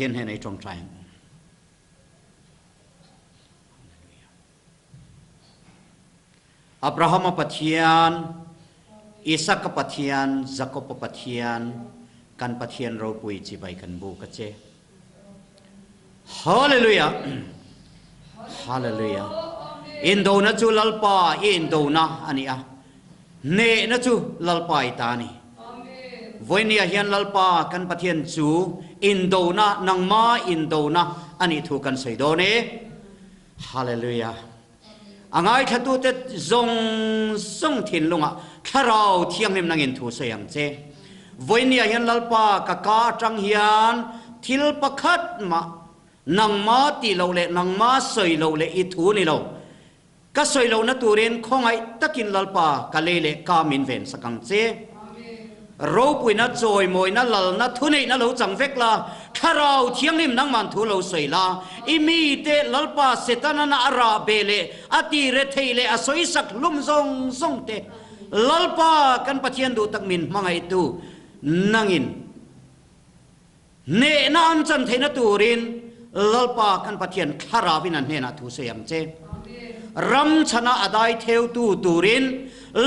ทียนให้ในตรงใจอับราฮัมปะเทียนอิสักปะเทียนจักรปะเทียนกันปะเทียนเราปุยจีใบกันบูกเจฮาเลลูยาฮาเลลูยาอินโดนะจูลัลปาอินโดนะอันนี้เนนะจูลัลปาอิตานีวันนี้เฮียนลัลปากันปะเทียนจูอินโดนะนังมาอินโดนะอันนี้ถูกกันใส่โดเนฮาเลลูยาอังไงถ้าตัวเด็ดจงส่งถิ่นลงถ้าเราเที่ยงนิ่มนังอินถูเสียงเจวันนี้เฮียนลัลปากะกาจังเฮียนทิลปะคัดมานังมาตีเราเละนังมาใส่เราเละอิถูนี่เราก็ใส่เราณตัวเรนของไอ้ตะกินลัลปากะเลเละกามินเวนสักังเจเราปุยนัดจอยมวยนัดหลนัดทุนนัดเราจังเวกลาถ้าเราเที่ยงนิ่มนังมันทุเราใส่ลาอิมีเตลัลปาเสตานาอาราเบเลอติเรเทเลอสวยสักลุ่มทรงเตลัลปากันปะเทียนดูตักมินมังไอตูนังอินเนนันจันเทนตูรินลัลปากันปะเทียนคาราวินันเนนัทุเสียงเจรัมชนะอดายเทวตูริน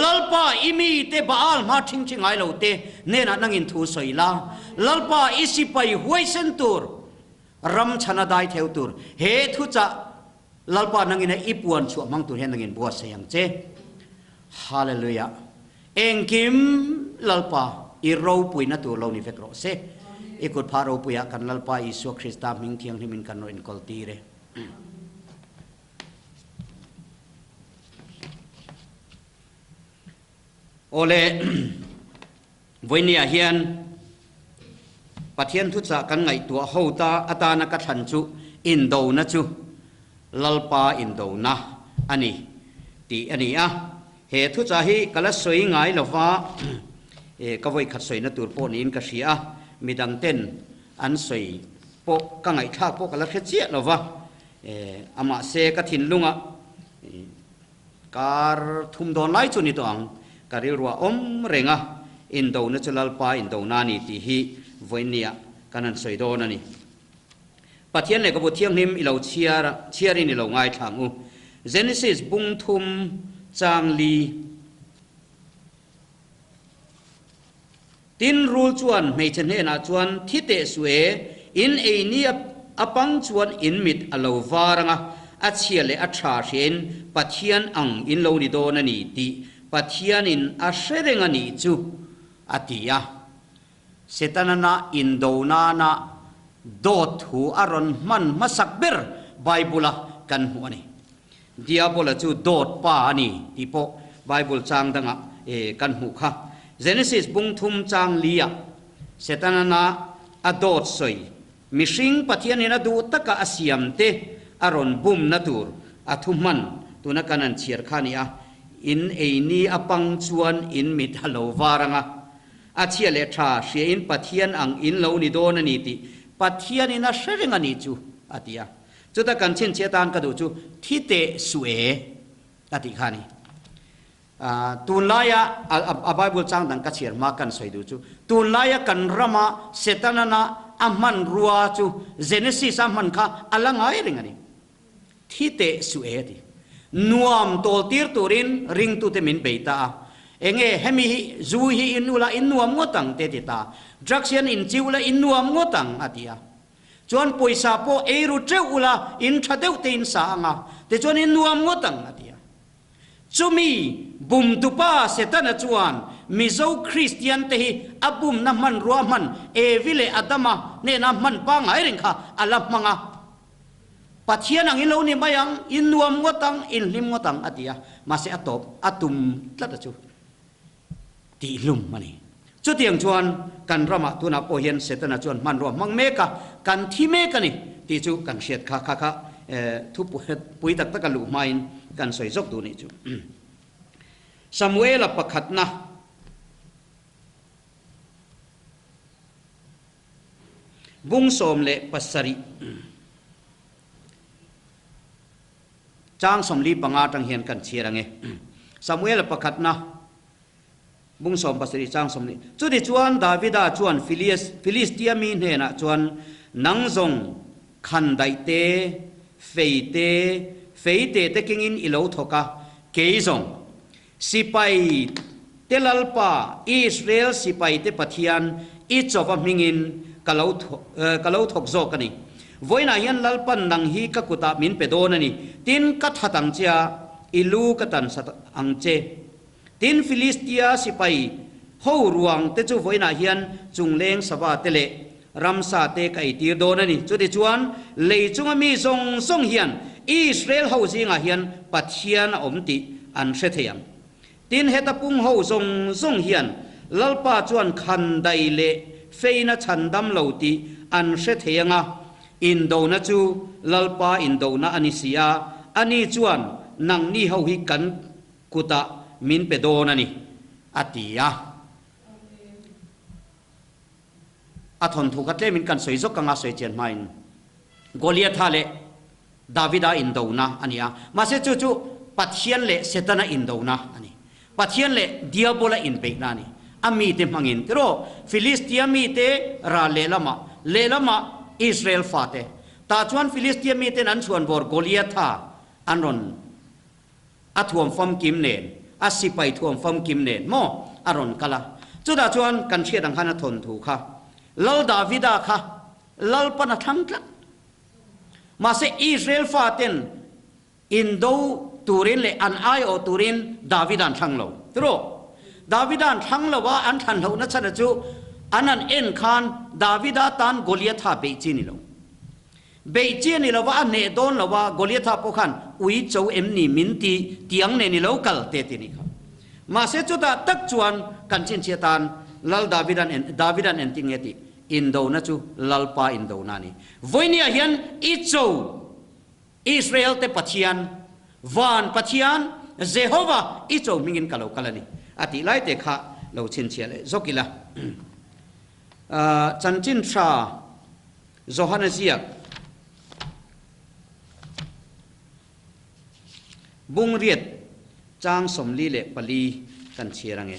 ลัลปาอิมีเตบาลมาชิงไงเราเตเนนันังอินทุสอยลาลัลปาอิสิไปหวยเซนตูร์รัมชนะได้เทวตูร์เฮทุจะลัลปานังอินอิปวนชัวมังตูเฮนังอินบัวเสียงเจฮาเลลูยาเองกิมลัลปาอีเราปุยนัตัวเรานิเวกโรเซอีกุดพาเราปุยกันลัลปาอิสุคริสต์มิงเทียงที่มินกันโนอินกอลตีเรโอเลวันนี้เฮียนปะเทียนทุจกันไงตัวเฮาตาอัตานักขันจุอินโดนะจุลัลปาอินโดนะอันนี้ตีอันนี้เหตุทุจฮีกัลสวยไงหรอฟ้าก็ไว้ขัดสวยนะตัวโปนินกษีมีดังเต้นอันสวยโปกังไงท่าโปกัลเจียหรอฟ้าอามาเสกถินลุงการทุ่มโดนไล่จุนี่ตัวอังการรัวเร่งอินโดนะจุลัลปาอินโดนานี่ที่ฮีวันนี้กันนั้นสวยโดนั่นนี่ปะเทียนเนี่ยก็บทเที่ยงนิมเราเชียร์นี่เราง่ายทางเจเนซิสบุงทุมจางลีตินรูจวนไม่เช่นเห็นจวนที่เตสเวอินเอนี่อปังจวนอินมิดอลาวารังอาเชียเลอาชาเชนปะเทียนอังอินโลนิโดนันนี่ตีปะเทียนินอาเชเรงนี่จูอติยาเสตนานาอินโดนานาโดดหูอารอนมันมาสักเบอร์ไบเบิลกันหัวนี่ดิอาโบลจูโดดป่านี่ที่พอไบเบิลจางดังกันหูค่ะเจเนซิสบุงทุมจางเลียเสตนานาอโดดสวยมิชิงปะเทียนินาดูตะกะอาเซียมเตอารอนบุมนาตูร์อาทุมันตัวนักการนันเชียร์ขานี่อินเอนี่อปังจวนอินมิดฮัลโลวารังอาเชียเลชาเชียอินปะเทียนอังอินโลนิโดนันนี่ติปะเทียนินาเชริงานี่จูอาติยาจุดกันเช่นเชตานกระดูจูที่เตสเวอาติขานี่ตูนลายอาบายบุลจังดังกัจเชียร์มากันสวยดูจูตูนลายกันรามาเซตานานาอามันรัวจูเจเนซิสอามันค่ะอลังไงริงานี่ที่เตสเวตินัวมโตตีร์ตูรินริงตูเตมินเบต้าเองเฮมิจูฮีอินุลาอินนัวมงตังเตติตาดรักเซียนอินจิวลาอินนัวมงตังอาติยาจวนปุยซาโปเอรุเจอุลาอินชาเดวเตอินสางาแต่จวนอินนัวมงตังอาติยาจูมีบุมตุป้าเสตันจวนมิโซคริสเตียนเตหิอับุมน้ำมันรัวมันเอวิเลอัตมาเนน้ำมันปังไอริงค่ะอัลลับมังาปัจเจียนังอินโลนี่มายังอินนัวมงตังอินลิมงตังอาติยามาเสอตบอตุมลัดจูตีลุมมันนี่จุดเตียงจวนกันรามาตุนาโปเฮียนเสตนาจวนมันรวมมังเมกะกันที่เมกะนี่ตีจูกันเชียดค่ะทุบปุยตักตะกันลุมาอินกันสวยจกดูนี่จูซามูเอลประคัดนะบุงสมเลปัสสริจางสมลีปังอาตังเฮียนกันเชียรังซามูเอลประคัดนะบุงสมปัสสริจางสมลีจุดที่จวนดาวิดาจวนฟิลิสเตียมีเนนะจวน นังซงขันไดเตเฟยเตเตกิงอินอิโลทกะเกยซงสิไปเตลัลปาอิสราเอลสิไปเตปะเทียนอิจอบมิงินกะเลาทกโซกันนี่วันนั้นยันลัลปันนังฮีกะกุตามินเปโดนันนี่ตินกัทหัตังเจียอิลูกัตันสัตอังเจตินฟิลิสเตียสิไปฮูรวงเตจูวันนั้นยันจุงเลงสวาเตเลรัมซาเตกไอตีโดนันนี่จุดที่ชวนเลยจุงมีทรงเฮียนอิสราเอลเฮาซิงาเฮียนปัทเทียนอมติอันเสถียงตินเฮตปุงเฮาทรงเฮียนลัลปาจวนคันไดเลเฟยนัชันดัมเหลาติอันเสถียงอินโดนะจูลัลปาอินโดนะอันิสิยาอันนี้จวนนังนี่เฮาฮิกันกุตะมินเปโดนันนี่อติยาอัทนทุกัดเลมินกันสวยจกกังอาสวยเจียนไม่โกเลียธาเลดาวิดาอินโดนะอันนี้มาเสจู่ปัทเทียนเลเซตนาอินโดนะอันนี้ปัทเทียนเลดิอาโบลาอินเบกนานี่อามีเตมังอินแต่โรฟิลิสเตียมีเตราเลลามาอิสราเอลฟาเตตาชวนฟิลิสเตียมีเตนั้นชวนบอร์โกเลียธาอันรอนอัทวมฟอมกิมเนนอาสิไปทวมฟอมกิมเนนโมอารอนกะละจุดาชวนกันเชียดังขันทนถูกค่ะลลดาวิดาค่ะลลปนัทั้งกลัดมาเสอิสราเอลฟาเตนอินโดตูรินเลอันไอโอตูรินดาวิดันทั้งเราตรอดาวิดันทั้งเราว่าอันทันเรานัชนะจูอันนั้นเอ็นคานดาวิดาตันโกเลียธาเบจินิเราเบจินิเราว่าอันเนโดนเราว่าโกเลียธาพวกขันอุยโจเอ็มนี่มินตีเตียงเนนิเรากัลเตตินี่ครับมาเสจุดาตักจวนกันชินเชียตันลลดาวิดันเอ็นติงเอติอินโดนะจูลัลปาอินโดนานี่วันนี้เห็นอิโจอิสราเอลเตปะเทียนวานปะเทียนเยโฮวาอิโจมิงินกะโลกะลานี่อติไลเตคะเราชินเชียเลยจกิละจันจินชาโจฮันเซียบุงเรียดจางสมลีเลปลีกันเชียรังเอ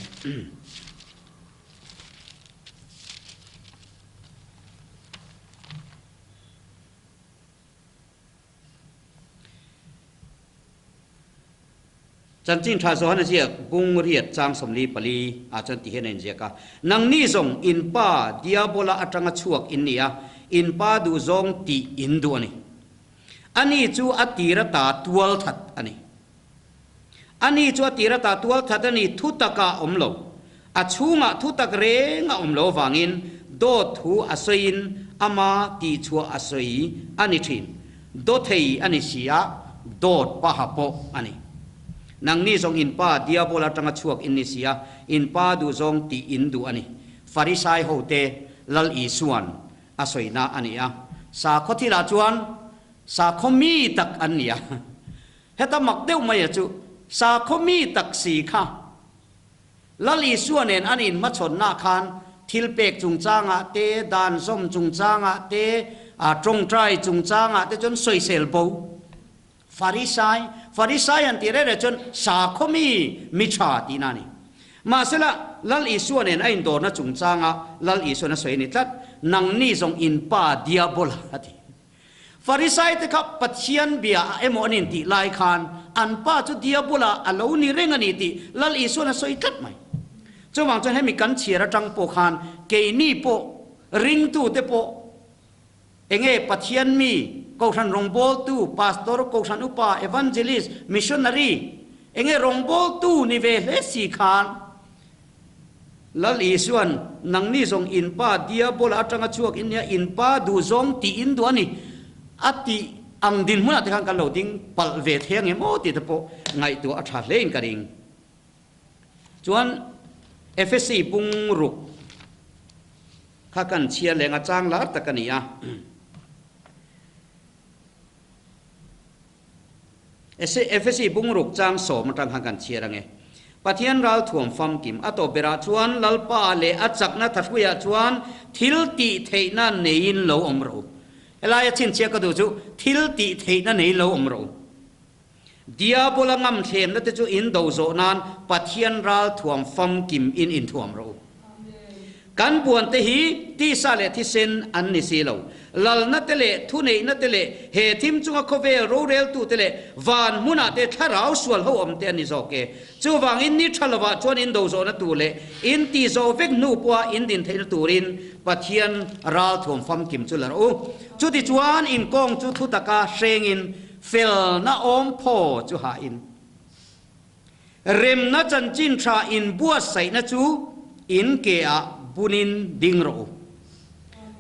จันจินทาโซฮันเจียบุงเรียดจางสมลีปลีอาจารย์ติเฮนเจียกานังนี่ซงอินป้าดิอาโบลาอัตรังชวกอินเนียอินป้าดูซงตีอินดูอันนี้จูอติรตาตัวลทัดอันนี้จูอติรตาตัวลทัดอันนี้ทุตกะอมโลอาชูงะทุตกเรงะอมโลวางินโดทูอสยินอามาตีชัวอสยอันนี้ทินโดเทยอันนี้เสียโดดปะฮับโปอันนี้นังนี่ทรงอินป้าดิอาโบลาจังชวกอินนิเซียอินป้าดูทรงตีอินดูอันนี้ฟาริสัยโฮเตลลอีส่วนอาศัยนาอันนี้สาขที่ลาจวนสาขมีตักอันนี้เฮตมักเดียวไม่จูสาขมีตักสีค่ะลลอีส่วนเองอันนี้มาชนนาคานทิลเปกจุงจางเตดานส้มจุงจางเตจงใจจุงจางเตจนสวยเซลโบฟาริสัยอันที่เรื่องจนสาขมีมิชาตีนานี่มาเสละลลอีส่วนเองไอ้โดนจุงจางลลอีส่วนสวยนี่ทัดนังนี่ทรงอินป้าดิอาโบลาทีฟาริสัยที่ขับปัจเจียนเบียเอโมนินติลายคานอันป้าจุดิอาโบลาอัลลูนี่เร่งอันนี้ติลลอีส่วนสวยทัดไหมจงหวังจนให้มีการเชียร์จังโปคานเกนี่โปริงตูเตโปเองปัจเจียนมีกษันรองโบตูพาสตอร์กษันอุปาเอวันเจลิสมิชชันนารีเองรองโบตูนิเวเลสีคานลลอีส่วนนังนี่ทรงอินป้าดิอาโบลาจังชวกอินเนียอินป้าดูซงตีอินตัวนี่อติอังดินมุนาที่ขังกันเหล่าดิ้งปัลเวทเฮียงโมติตะโปไงตัวอัฐาเลงกระดิ่งจวนเอฟซีปุงรุกข้ากันเชียร์แรงอาจางลาตะกันนี่เอฟซีบุงรุกจางโสมตังหังกันเชียรังเงปะเทียนรัลถ่วมฟอมกิมอโตเบราชวนลัลปาเลอัจักนัทักุยาชวนทิลติเทนันเนยินโลอมโรเอลายชินเชียก็ดูจูทิลติเทนันเนโลอมโรดิอาโบลังมเทมนั่นจูอินโดโซนันปะเทียนรัลถ่วมฟอมกิมอินถ่วมโร กันปวนเตหีที่ซาเลที่เซนอันนี้สิเราลลนัตเลทุเนนัตเลเฮทิมจุงก็เวโรเรลตุเตเลวานมุนาเตทาราวสวลเขาอมเตนิโซเกจูวางอินนิทลวะจวนอินโดโซนัตุเลอินตีโซเวกนูปัวอินดินเทนตูรินปัทยันราลทวมฟัมกิมจุลโอจุดิจวนอินกองจุทุตกาเชงอินเฟลนาอมพ่อจุหาอินเริมนัจันจินชาอินบัวใส่นัจูอินเกะบุนินดิงโร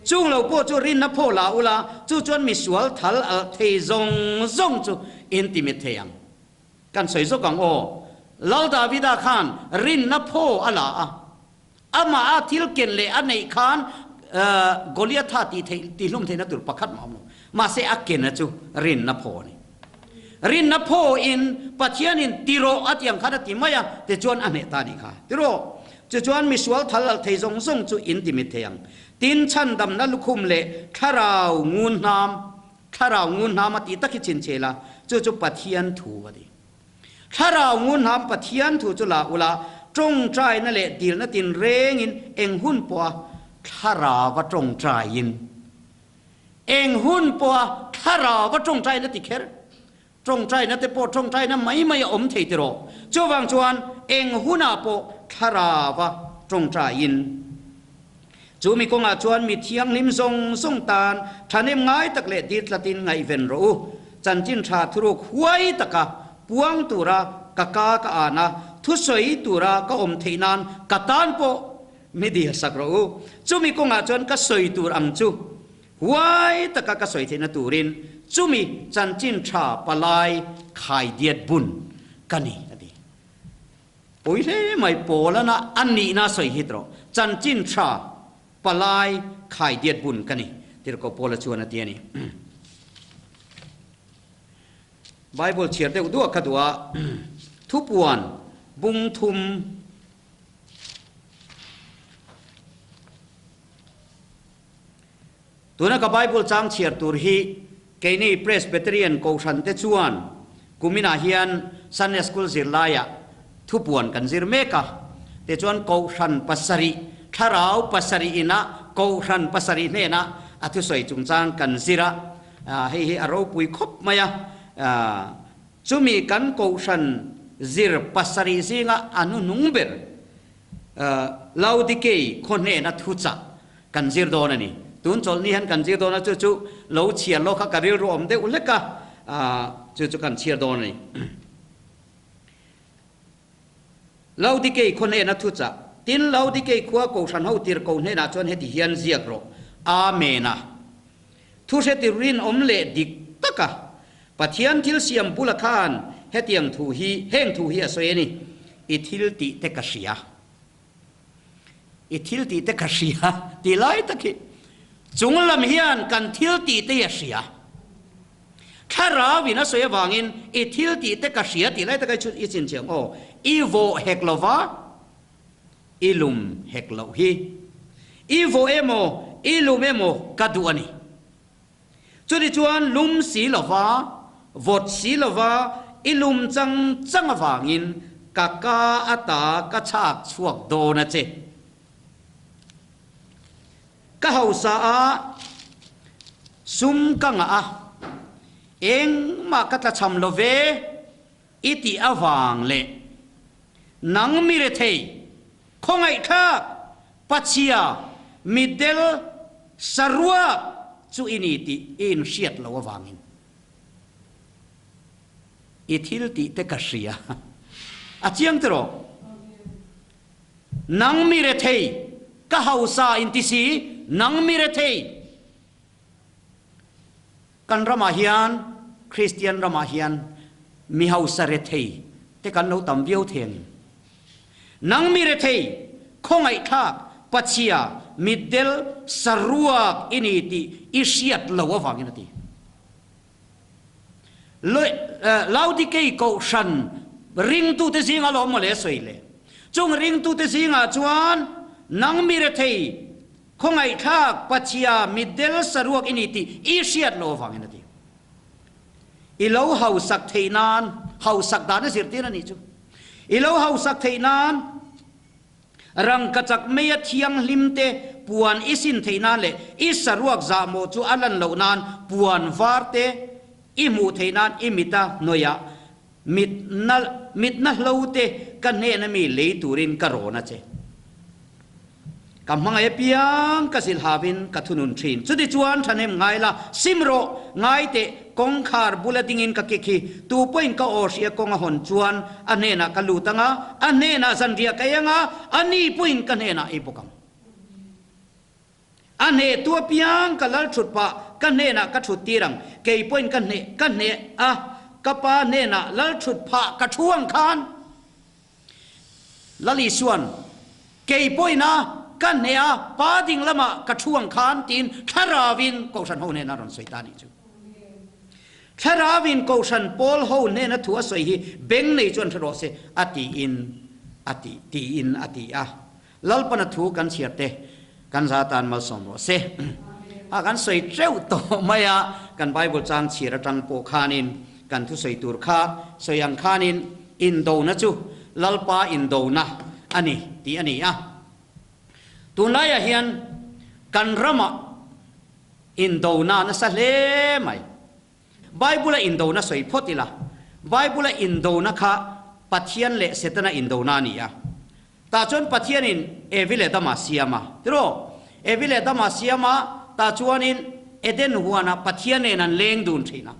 จุงเราพอจูรินนับพ่อลาอุลาจูจวนมิสวลทัลเทซงซงจูอินติมิเทียงกันสวยสุกังโอลาดาวิดาขานรินนับพ่ออลาอามาอาทิลเกนเลอันไหนขานกอลิอาธาตีลุ่มเทนัตุรประคัดมาเสอักเกนนะจูรินนับพ่อนี่รินนับพ่ออินปัจเจียนินติโรอัตยังขัดติมายาเตจวนอันเนตานิค่ะติโรจะจวนมิสวลทัลเทซงซงจูอินติมิเทียงตินชันดำนัลุคุมเล่ข้าราวงูนามมาตีตะกิจินเชลาจูปัทยันถูวดีข้าราวงูนามปัทยันถูจุลาอุลาจงใจนั่นแหละดีลนั่นตินเร่งินเอ็งหุ่นปัวข้าราวจงใจยินเอ็งหุ่นปัวข้าราวจงใจนั่นติเคร์จงใจนั่นติปจงใจนั่นไม่อมเทติโรจูวังจวนเอ็งหุ่นอาปข้าราวจงใจยินจูมีกงอาจวนมีเทียงนิมทรงตานท่านเอ็มง่ายตักเล็ดดิดละตินไงเวนรูจันจินชาทุรุกหวยตะกะปวงตุระกะกากะอานะทุสอยตุระกะอมเทนานกะตานโปไม่ดีสักรูจูมีกงอาจวนกะสอยตุรังจูหวยตะกะกะสอยเทนตุรินจูมีจันจินชาปลายขายเดียดบุญกันนี่นะดีโอ้ยเลยไม่โปแล้วนะอันนี้น่าสอยฮิตรอจันจินชาปลายขายเดียดบุญกันนี่ที่เราก็พอละชวนนะทีนี้ไบเบิลเชียร์เด็กด้วยกันว่าทุบวันบุงทุมตัวนั้นก็ไบเบิลจางเชียร์ตัวฮีเกนี่เพรสเบเตเรียนกูชันเตชวนกุมินาเฮียนซันเนสคูลซิลลายะทุบวันกันซิรเมกะเตชวนกูชันปัสสรีข้าราวปัสสรีอินะกูชันปัสสรีเนนะอัตุสวยจุงจางกันซิระให้อารมณ์ปุยคบมายะจุมีกันกูชันซิรปัสสรีซิงะอนุนุงเบอร์ลาวดิเกย์คนเนนะทุจักกันซิรโดนันนี่ตุนจอลนี่ฮันกันซิรโดนะจู่ลาวเชียร์โลกะการิรวมเดอุลเลกะจู่กันเชียร์โดนันนี่ลาวดิเกย์คนเนนะทุจักตินลาวดิเกย์ขัวกูชันเฮาตีร์กูเนนะจวนเฮติเฮียนเซียกโรอาเมนะทุเสติรินอมเลดิกตะกะปัทยันทิลเซียมบุลคานเฮติยังทูฮีเฮงทูฮีอสวยนี่อิทิลติเตกะเชียอิทิลติเตกะเชียตีไลตะกิจุงลำเฮียนกันทิลติเตยเชียข้าราวินะสวยวางอินอิทิลติเตกะเชียตีไลตะกิชุดอิจินเชียงโออีโวเฮกลวาอิลุมเฮกลวฮีอีโวเอโมอิลุมเอโมกัดวนีจุดจวนลุมสีลวาวดสีลวาอิลุมจังวางินกะกาอัตากะชากชวกโดนะเจกะเฮาซาซุมกังอะเองมากัตละชำโลเวอิติอวางเลนังมิเรเทคงไอ้ข้าปัจเจียมิเดลสรัวจูอินิติอินเชียตลาวางอินอิทิลติเตกะเชียอาเจียงตรอนังมิเรเทกะฮาวซาอินติซีนังมิเรเทกันรามาฮิอันคริสเตียนรามาฮิอันมิฮาวซาเรเทเตกันเราตำเวียวเทียนนังมิเรเทคงไอ้ข้าปัจเจียมิเดลสรัวอินิติอิเชียตลาวฟังอินติลาวดิเกย์กูชันริงตูเตซิงาลอมเลสวยเลยจงริงตูเตซิงาจวนนังมิเรเทคงไอ้ข้าปัจเจียมิเดลสรัวอินิติอิเชียตลาวฟังอินติอีลาวเฮาสักเทนานเฮาสักดานสิรตินันนี่จูอีลาวเฮาสักเทนาน รังกจักเมียเทียงลิมเตปวนอิสินเทนานเลอิสรวกจาโมจูอัลันเหล่านานปวนวาร์เตอิมูเทนานอิมิตาโนยามิดนะเหล่าเตกันเนนมีเลตูรินกะโรนะเจกำมังไอเปียงกสิลฮาวินกัทุนุนทรินสุดิจวนทันเอ็มไงล่ะซิมโรไงเตกงคาร์บุลติงินกะกิคีตูปอยน์กะโอเชียกงหอนจวนอันเนนะกะลูตังะอันเนนะซันเรียกะยังะอันนี้ปอยน์กันเนนะอีปกังอันเนตัวเปียงกะลัลชุดปะกันเนนะกะชุดตีรังเกยปอยน์กันเนอะกะปาเนนะลัลชุดปะกะช่วงคานลลิส่วนเกยปอยน์นะกันเนียปาดิ่งละมากระช่วงคานตีนทาราวินกษันโฮเนนารอนสวยตานี่จูทาราวินกษันปอลโฮเนนทัวสวยฮีเบงในจวนทรอเสอติอินอติอะลัลปนัทูกันเสียเตกันซาตานมาสมรเสอากันสวยเจ้าโตมายากันไบเบิลจางเสียระจังโปคานินกันทุสวยตูร์คาสวยยังคานินอินโดนะจูลัลปาอินโดนะอันนี้ตีอันนี้อะตุนายเฮียนกันรำอินโดนานะสะเลไหมไบเบิลอินโดนะสวยพอดีละไบเบิลอินโดนะค่ะปัจเจียนเละเสตนะอินโดนานี่อะตาจวนปัจเจียนินเอวิเลดามาเซียมาทีโรเอวิเลดามาเซียมาตาจวนินเอเดนหัวนะปัจเจียนเนนันเลงดูนทีนะ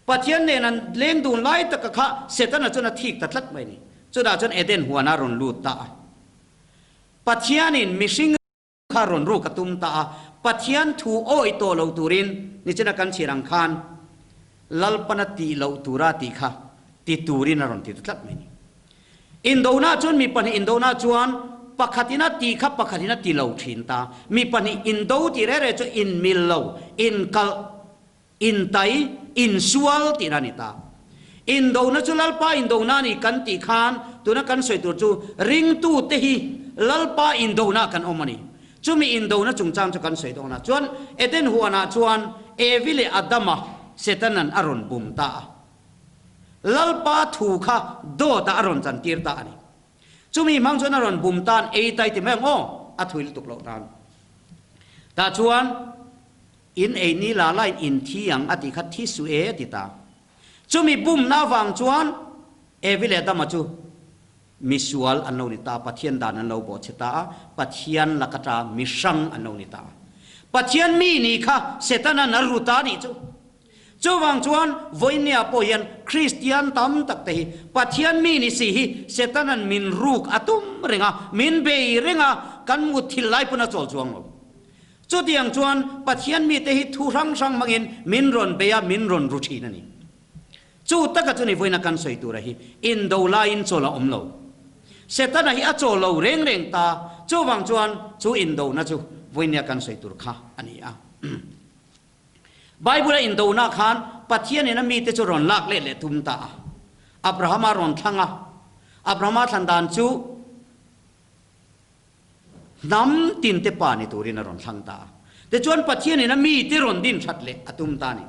ปัจเจียนเนนันเลงดูนไล่ตะกะค่ะเสตนะจวนทีกตัดลัดไปนี่จุดาจวนเอเดนหัวนะรอนลูตาปัจเจียนินมิชิงคารอนรูกตุมตาปัจเจียนทูโออิโตเลวตูรินนี่จะนักการเชียงคานลัลปนตีเลวตูราติค่ะติตูรินารอนติดตัดไม่นี่อินโดนาจวนมีปัญหาอินโดนาจวนปักขัดินาตีค่ะปักขัดินาตีเลวทินตามีปัญหาอินโดตีเร่ๆจวนอินมิลเลวอินกัลอินไตอินสวลตีรานิตาอินโดนาจวนลัลปาอินโดนานี่กันตีคานตัวนักการสวยตัวจูริงตูเตฮีลัลปาอินโดนากันอมนี่จุมีอินโดนะจุงจางจุกันสวยตรงนะจวนเอเดนหัวนะจวนเอวิเลอัดดามะเสตันันอารอนบุมตาลัลปาถูกค่ะโดตาอารอนจันทีร์ตานี่จุมีมังจวนอารอนบุมตานเอไตติแมงโออัถุยลุตุกเหล่านั้นตาจวนอินเอนี่ลาไลอินที่ยังอติคัดที่สุเอติตาจุมีบุมนาวังจวนเอวิเลดามาจูมิสวลอันโนนิตาปัทยันดานันโลบอชตาปัทยันลักตามิชังอันโนนิตาปัทยันมีนี่ค่ะเสตนันนรุตานี่จูวังจวนวันนี้พอยันคริสเตียนตั้มตักเตะปัทยันมีนี่สิเสตนันมินรูกอตุมเริงะมินเบยเริงะกันมุทิลไลปนัจอลจวงจูเดียงจวนปัทยันมีเตหิทุรังสังมังอินมินรอนเบียมินรอนรุชีนั่นนี่จูตักจุนี่วันนักันสวยตัวระหิอินโดลาอินโซลาอมโลเสตันhi โจโลเร่งตาจูวังจวนจูอินโดนะจูวันนี้กันสวยตัวค่ะอันนี้อ่ะไบเบิลอินโดนะขานปัจเจียนนี่นะมีแต่จูรอนลักเละทุมตาอับราฮัมารอนทั้งอ่ะอับราฮัมทันดานจูน้ำตินเตปานี่ตัวรินรอนทั้งตาแต่จวนปัจเจียนนี่นะมีแต่รอนดินชัดเละตุมตานี่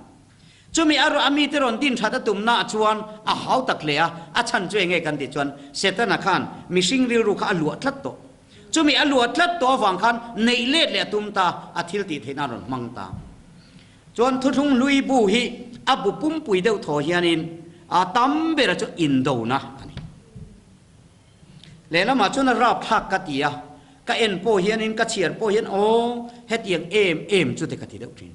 จูมีอารมณ์มีแต่รอนดินชัดตุมน่าจวนอาหาวตักเลียอาชันจวยไงกันติจวนเสตนาขันมิชิงริรุขอลวดทัดโตจูมีอลวดทัดโตฟังขันในเล็ดเละตุมตาอาทิลติเทนารอนมังตาจวนทุงลุยบูฮีอับปุ่มปุยเดวทอเฮียนินอาตัมเบรจูอินโดนะเลละมาจวนราบพักกติยาก็เอ็นโปเฮียนินก็เชียร์โปเฮียนโอเฮ็ดยังเอ็มจุดเดกติเดวทิน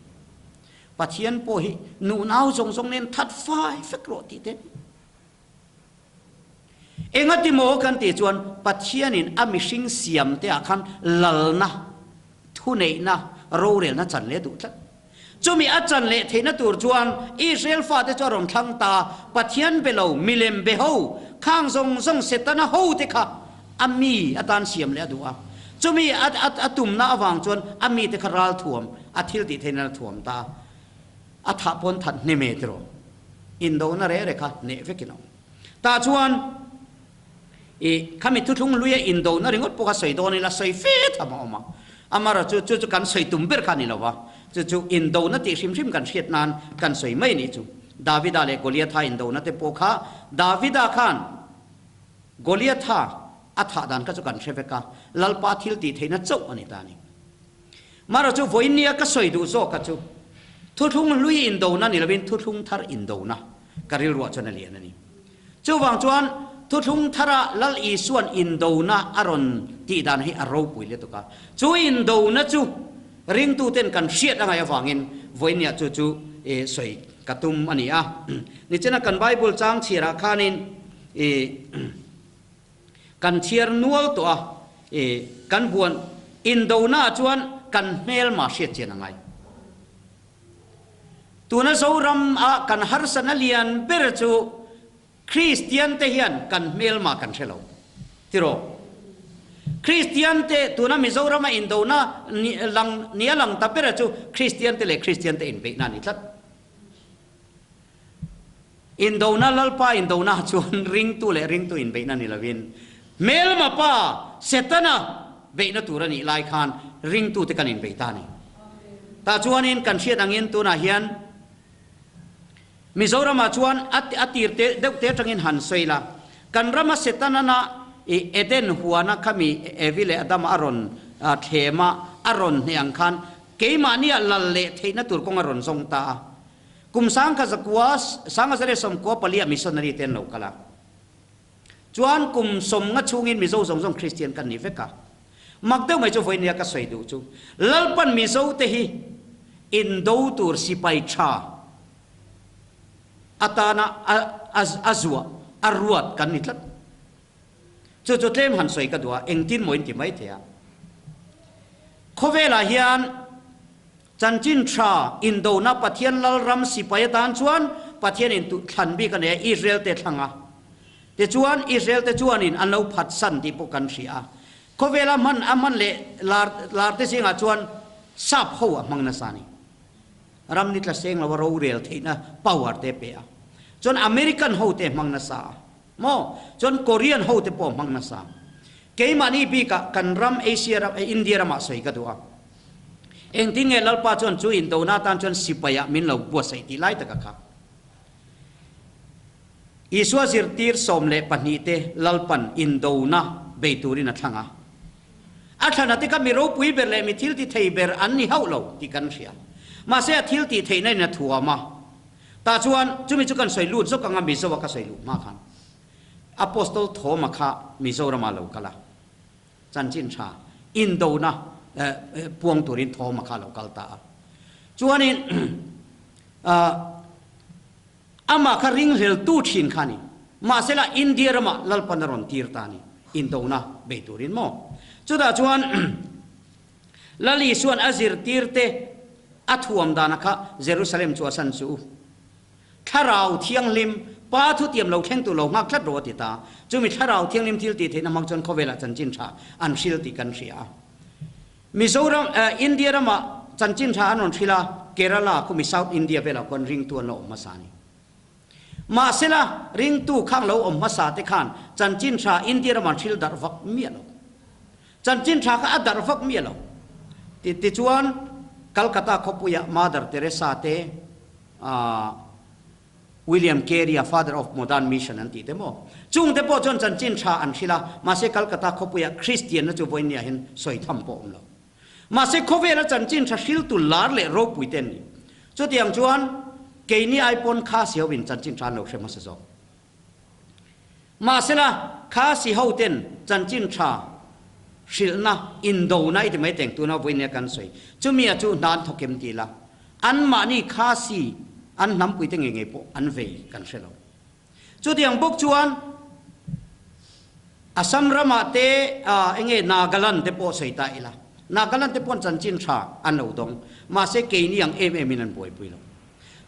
ปัจเจียนโปหินูนาวทรงเน้นทัดไฟเฟกโรติเตเองติโมกันติจวนปัจเจียนินอามิชิงเสียมเตะขันลลนะทุเนนะโรเรลนะจันเลดุจันจูมีอาจันเลเทนตูร์จวนอิสราเอลฟาเตจอรอนทังตาปัจเจียนเบลามิเลมเบฮูข้างทรงเสตนะฮูเตคะอามีอาตานเสียมเลดูอาจูมีอาตุมนาวังจวนอามีเตคาราลถ่วมอาทิลติเทนถ่วมตาอัฐพลทันเนเมตโรอินโดนาเรเรค่ะเนเฟกินเอาตาชวนขมิทุงลุยอินโดนาเริงดปกติสวยโดนี่ละสวยเฟสทำออกมาอามาเราจู่กันสวยตุ่มเบิร์คันนี่ละวะจู่อินโดนาติชิมกันเชียดนานกันสวยไม่นี่จู่ดาวิดาเลโกเลียธาอินโดนาเตโปคะดาวิดาขันโกเลียธา อัฐดันก็จะกันเชฟกาลัลปาทิลตีเทนะเจ้าอันนี้ตานี่มาเราจะวันนี้ก็สวยดูโซกัจูทุทุ่งลุยอินโดนะนี่เราเป็นทุทุ่งทาร์อินโดนะการิลวัวชนเลียนนี่เจ้าวังจวนทุทุ่งทาร์ลัลอีส่วนอินโดนะอารอนตีดานให้อารมณ์ปุยเลยตุกาจูอินโดนะจูริงตูเต้นกันเชียดอะไรฟังอินวันนี้จูสวยกระตุ้มอันนี้อ่ะนี่เจ้ากันไบเบิลจางเชียร์ขานินกันเชียร์นัวตัวกันบวนอินโดนาจวนกันเมลมาเชียดเจนังไงตัวนั้นสูรำกันฮาร์สันเลียนเบรจูคริสเตียนเทียนกันเมลมากันเชลล์ที่รอคริสเตียนเตตัวนั้นมิโซรามาอินโดนาลังเนียลังตาเบรจูคริสเตียนเตเลคริสเตียนเตอินเบนันนี่ทัดอินโดนาลัลปาอินโดนาจวนริงตัวเลริงตัวอินเบนันนี่ละวินเมลมาป้าเซตันะเบนัตัวนี้ลายคานริงตัวเตกันอินเบตานี่ตาจวนอินกันเชียดังอินตัวน่ะเฮียนมิโซรามาจวนอัติร์เตเดกเตจังอินหันสวยละกันรามาเซตันะนะเอเดนหัวนะขมีเอวิเลอดัมอารอนเทมาอารอนเนียงคันเกมานี่ลัลเลเทนะตัวกงอารอนทรงตากุมสังกัสกัวสังกัสเรสมกัวปลียมิสนารีเตนโลกละจวนกุมสมงัดชูงินมิโซสมคริสเตียนกันนี่เฟกะมักเดาไม่จูไฟเนียก็สวยดูจูลัลปันมิโซเตฮีอินโดตูร์สิไปชาอัตานะอาซัวอารวดกันนิดละจู่ๆเต็มหันสวยกันตัวเองทิ้งมวยที่ไม่เทียเขาเวลาเฮียนจันจินชาอินโดนาปะเทียนลัลรัมสิไปตานชวนปะเทียนอินตุทันบีกันเนี่ยอิสราเอลเตทังอ่ะแต่ชวนอิสราเอลเตชวนอินอันเราพัดสันที่พวกกันเสียเขาเวลามันเละลาเตสิงห์ชวนซับหัวมังนัสานีรำนิดละเสียงเราว่าเราเรียลที่นะพาวเวอร์เตเปียจนอเมริกันหัวเตมังนัสาโมจนเกาหลีหัวเตปอมังนัสาเกี่ยมันนี่ปีกันรำเอเชียอินเดียรำมาสวยกันตัวเองที่เงลัลปาจนจูอินโดนาตันจนสิบยามินเราบัวใส่ที่ไล่ตะกักอิสวาซิร์ตีร์สมเลปนิเตลัลปันอินโดนาเบตูรินัทงาอัฐนัติกามิโรปุยเบรเลมิทิลติเทเบรอันนี้เฮาเราที่กันเสียมาเสียทิลติเทในนัทัวมาตาชวนจุมิจุกันสวยลูดซกังมิโซวกสวยลูดมาขันอพอสโตลโทมาคามิโซรามาเรากะละจันจินชาอินโดนาพวงตุรินโทมาคาเรากลตาชวนนี้อามาคาริงเฮลตูชินขานีมาเสละอินเดียรามาลัลปันรอนตีร์ตานีอินโดนาเบตุรินโมจุดาชวนลลีส่วนอาซิร์ตีร์เตอัฐวมดานะคะเยรูซาเล็มชัวสันซูถ้าเราเที่ยงลิมป้าทุเตียมเราแข่งตัวเรางักลัดโรติตาจุมิถ้าเราเที่ยงลิมทิลติเทนมังจนเขาเวลาจันจินชาอันชิลติกันเสียมิโซรัมอินเดียรามาจันจินชาอันนนชิลาเกรัลาคุมิเซาท์อินเดียเวลาคนริงตัวเราอมมาสานีมาเสละริงตู้ข้างเราอมมาสาติขานจันจินชาอินเดียรามาชิลดาร์ฟักเมียเราจันจินชาก็อัดดาร์ฟักเมียเราติจวนกัลกัตตาขบุยมาดาร์เทเรซาเตวิลเลียมเครีย father of modern mission นั่นที่เดโมจุงเดโปจนจันจินชาอันชิลามาเสกัลกัตตาขบุยคริสเตียนนั่นจูบอยเนี่ยเห็นสวยทำปอมเรามาเสขบเวลาจันจินชาชิลตุลาร์เลโรปุยเตนนี่จุดอย่างจวนเกนี่ไอปอนข้าเสียวินจันจินชาโนเชมาสซอมาเสละข้าสีเฮาเตนจันจินชาชิลนะอินโดนะที่ไม่แต่งตัวน่าวินเนี่ยกันสวยจุมีอาจูนานทกเกมตีละอันมานี่ข้าสีอันน้ำปุยเตงเงยปออันเวกันเชลล์จุดอย่างพวกจวนอาสัมรามาเตเงยนากัลันเตปอสวยตายละนากัลันเตปอนจันจินชาอันเอาดงมาเสเกนี่ยังมินันป่วยปุยละ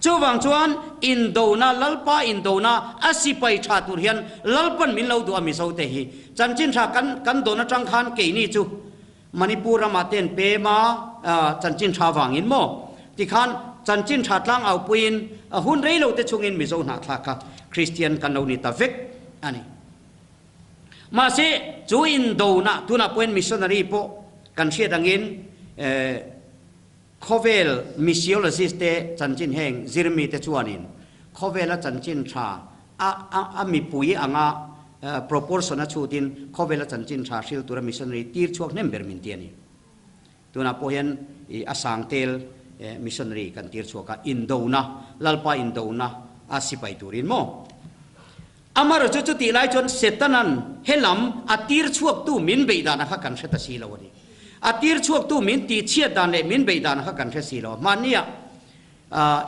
จูวังจวนอินโดนาลัลปาอินโดนาอาศิไปชาตุเรียนลัลปันมินเราดูอามิโซเตฮีจันจินชากันโดนจังคันเกนี่จูมณิปุรามาเตนเปมาจันจินชาวังอินโมที่คันจันจินชาตลังเอาปุยนหุ่นเรเราเตชงอินมิโซนักทักคริสเตียนกันเรานิตาเฟกอันนี้มาเสจูอินโดนาตุนาปุยนมิชชันนารีโปกันเชียดังอินเขาเวลมิเชียลสิสเตจันจินแห่งซิรมีเตชวานินเขาเวลจันจินชามีปุยอ่าง proportion na chutin khowela chanchin tha hril tura missionary tir chuak nem ber min tiani tuna pohian asang tel missionary kan tir chuaka Indona lalpa Indona asipai turin mo amaro chu ti lai chon setanan helam atir chuak tu min beidana kha kan theta si lawani atir chuak tu min ti chiat dan le min beidana kha kan the si lo mania